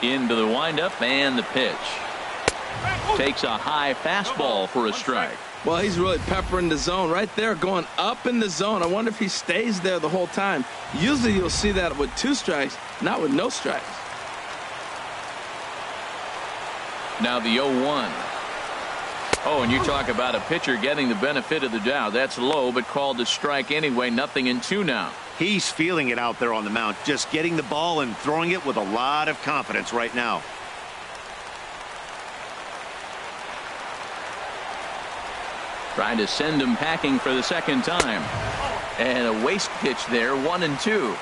Into the windup, and the pitch. Takes a high fastball for a strike. Well, he's really peppering the zone right there, going up in the zone. I wonder if he stays there the whole time. Usually you'll see that with 2 strikes, not with no strikes. Now the 0-1. Oh, and you talk about a pitcher getting the benefit of the doubt. That's low, but called a strike anyway. 0-2 now. He's feeling it out there on the mound, just getting the ball and throwing it with a lot of confidence right now. Trying to send him packing for the second time. And a waste pitch there, 1-2.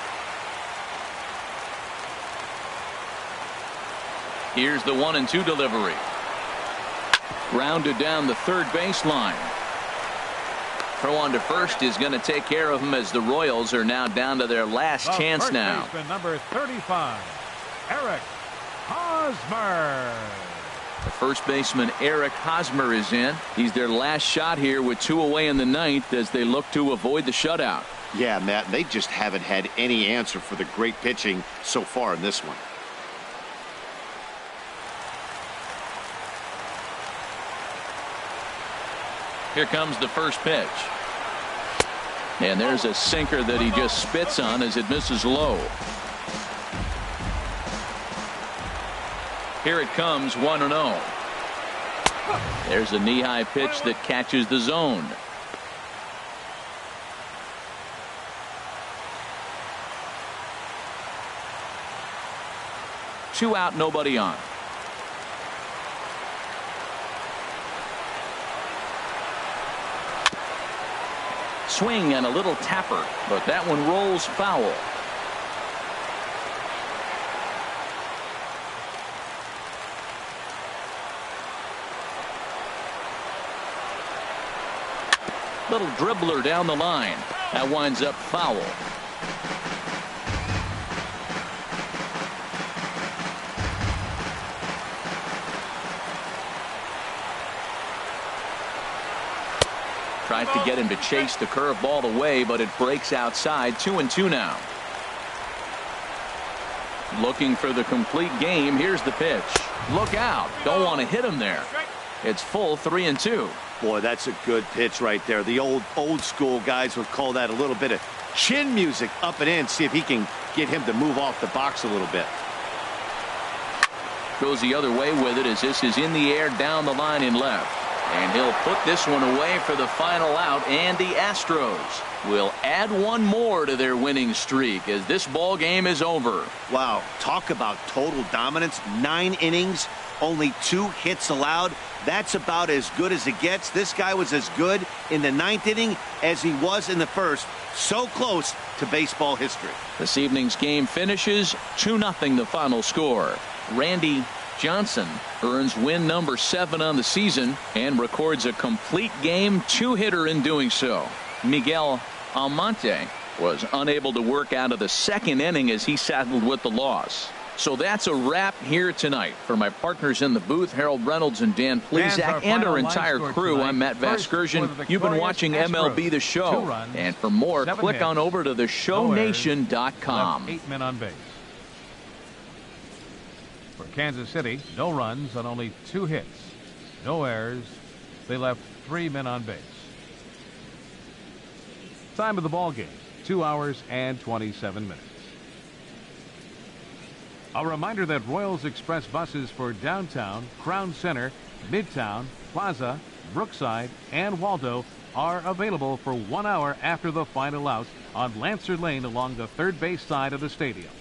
Here's the 1-2 delivery. Grounded down the third baseline. Throw on to first is going to take care of him as the Royals are now down to their last chance now. Baseman, number 35, Eric Hosmer. The first baseman Eric Hosmer is in. He's their last shot here with 2 away in the 9th as they look to avoid the shutout. Yeah, Matt, they just haven't had any answer for the great pitching so far in this one. Here comes the first pitch. And there's a sinker that he just spits on as it misses low. Here it comes, 1-0. There's a knee-high pitch that catches the zone. Two out, nobody on. Swing and a little tapper, but that one rolls foul. Little dribbler down the line. That winds up foul. Tries to get him to chase the curveball away, but it breaks outside. 2-2 now. Looking for the complete game. Here's the pitch. Look out. Don't want to hit him there. It's full 3-2. Boy, that's a good pitch right there. The old school guys would call that a little bit of chin music up and in. See if he can get him to move off the box a little bit. Goes the other way with it as this is in the air down the line in left. And he'll put this one away for the final out, and the Astros will add one more to their winning streak as this ball game is over. Wow, talk about total dominance. 9 innings, only 2 hits allowed. That's about as good as it gets. This guy was as good in the 9th inning as he was in the 1st. So close to baseball history. This evening's game finishes 2-0 the final score. Randy Johnson earns win number 7 on the season and records a complete game 2-hitter in doing so. Miguel Almonte was unable to work out of the 2nd inning as he saddled with the loss. So that's a wrap here tonight. For my partners in the booth, Harold Reynolds and Dan Plezak, and our entire crew, I'm Matt Vasgersian. You've been watching MLB The Show. And for more, click on over to theshownation.com. 8 men on base. For Kansas City, no runs on only 2 hits. No errors. They left 3 men on base. Time of the ball game, 2 hours and 27 minutes. A reminder that Royals Express buses for downtown, Crown Center, Midtown, Plaza, Brookside, and Waldo are available for 1 hour after the final out on Lancer Lane along the third base side of the stadium.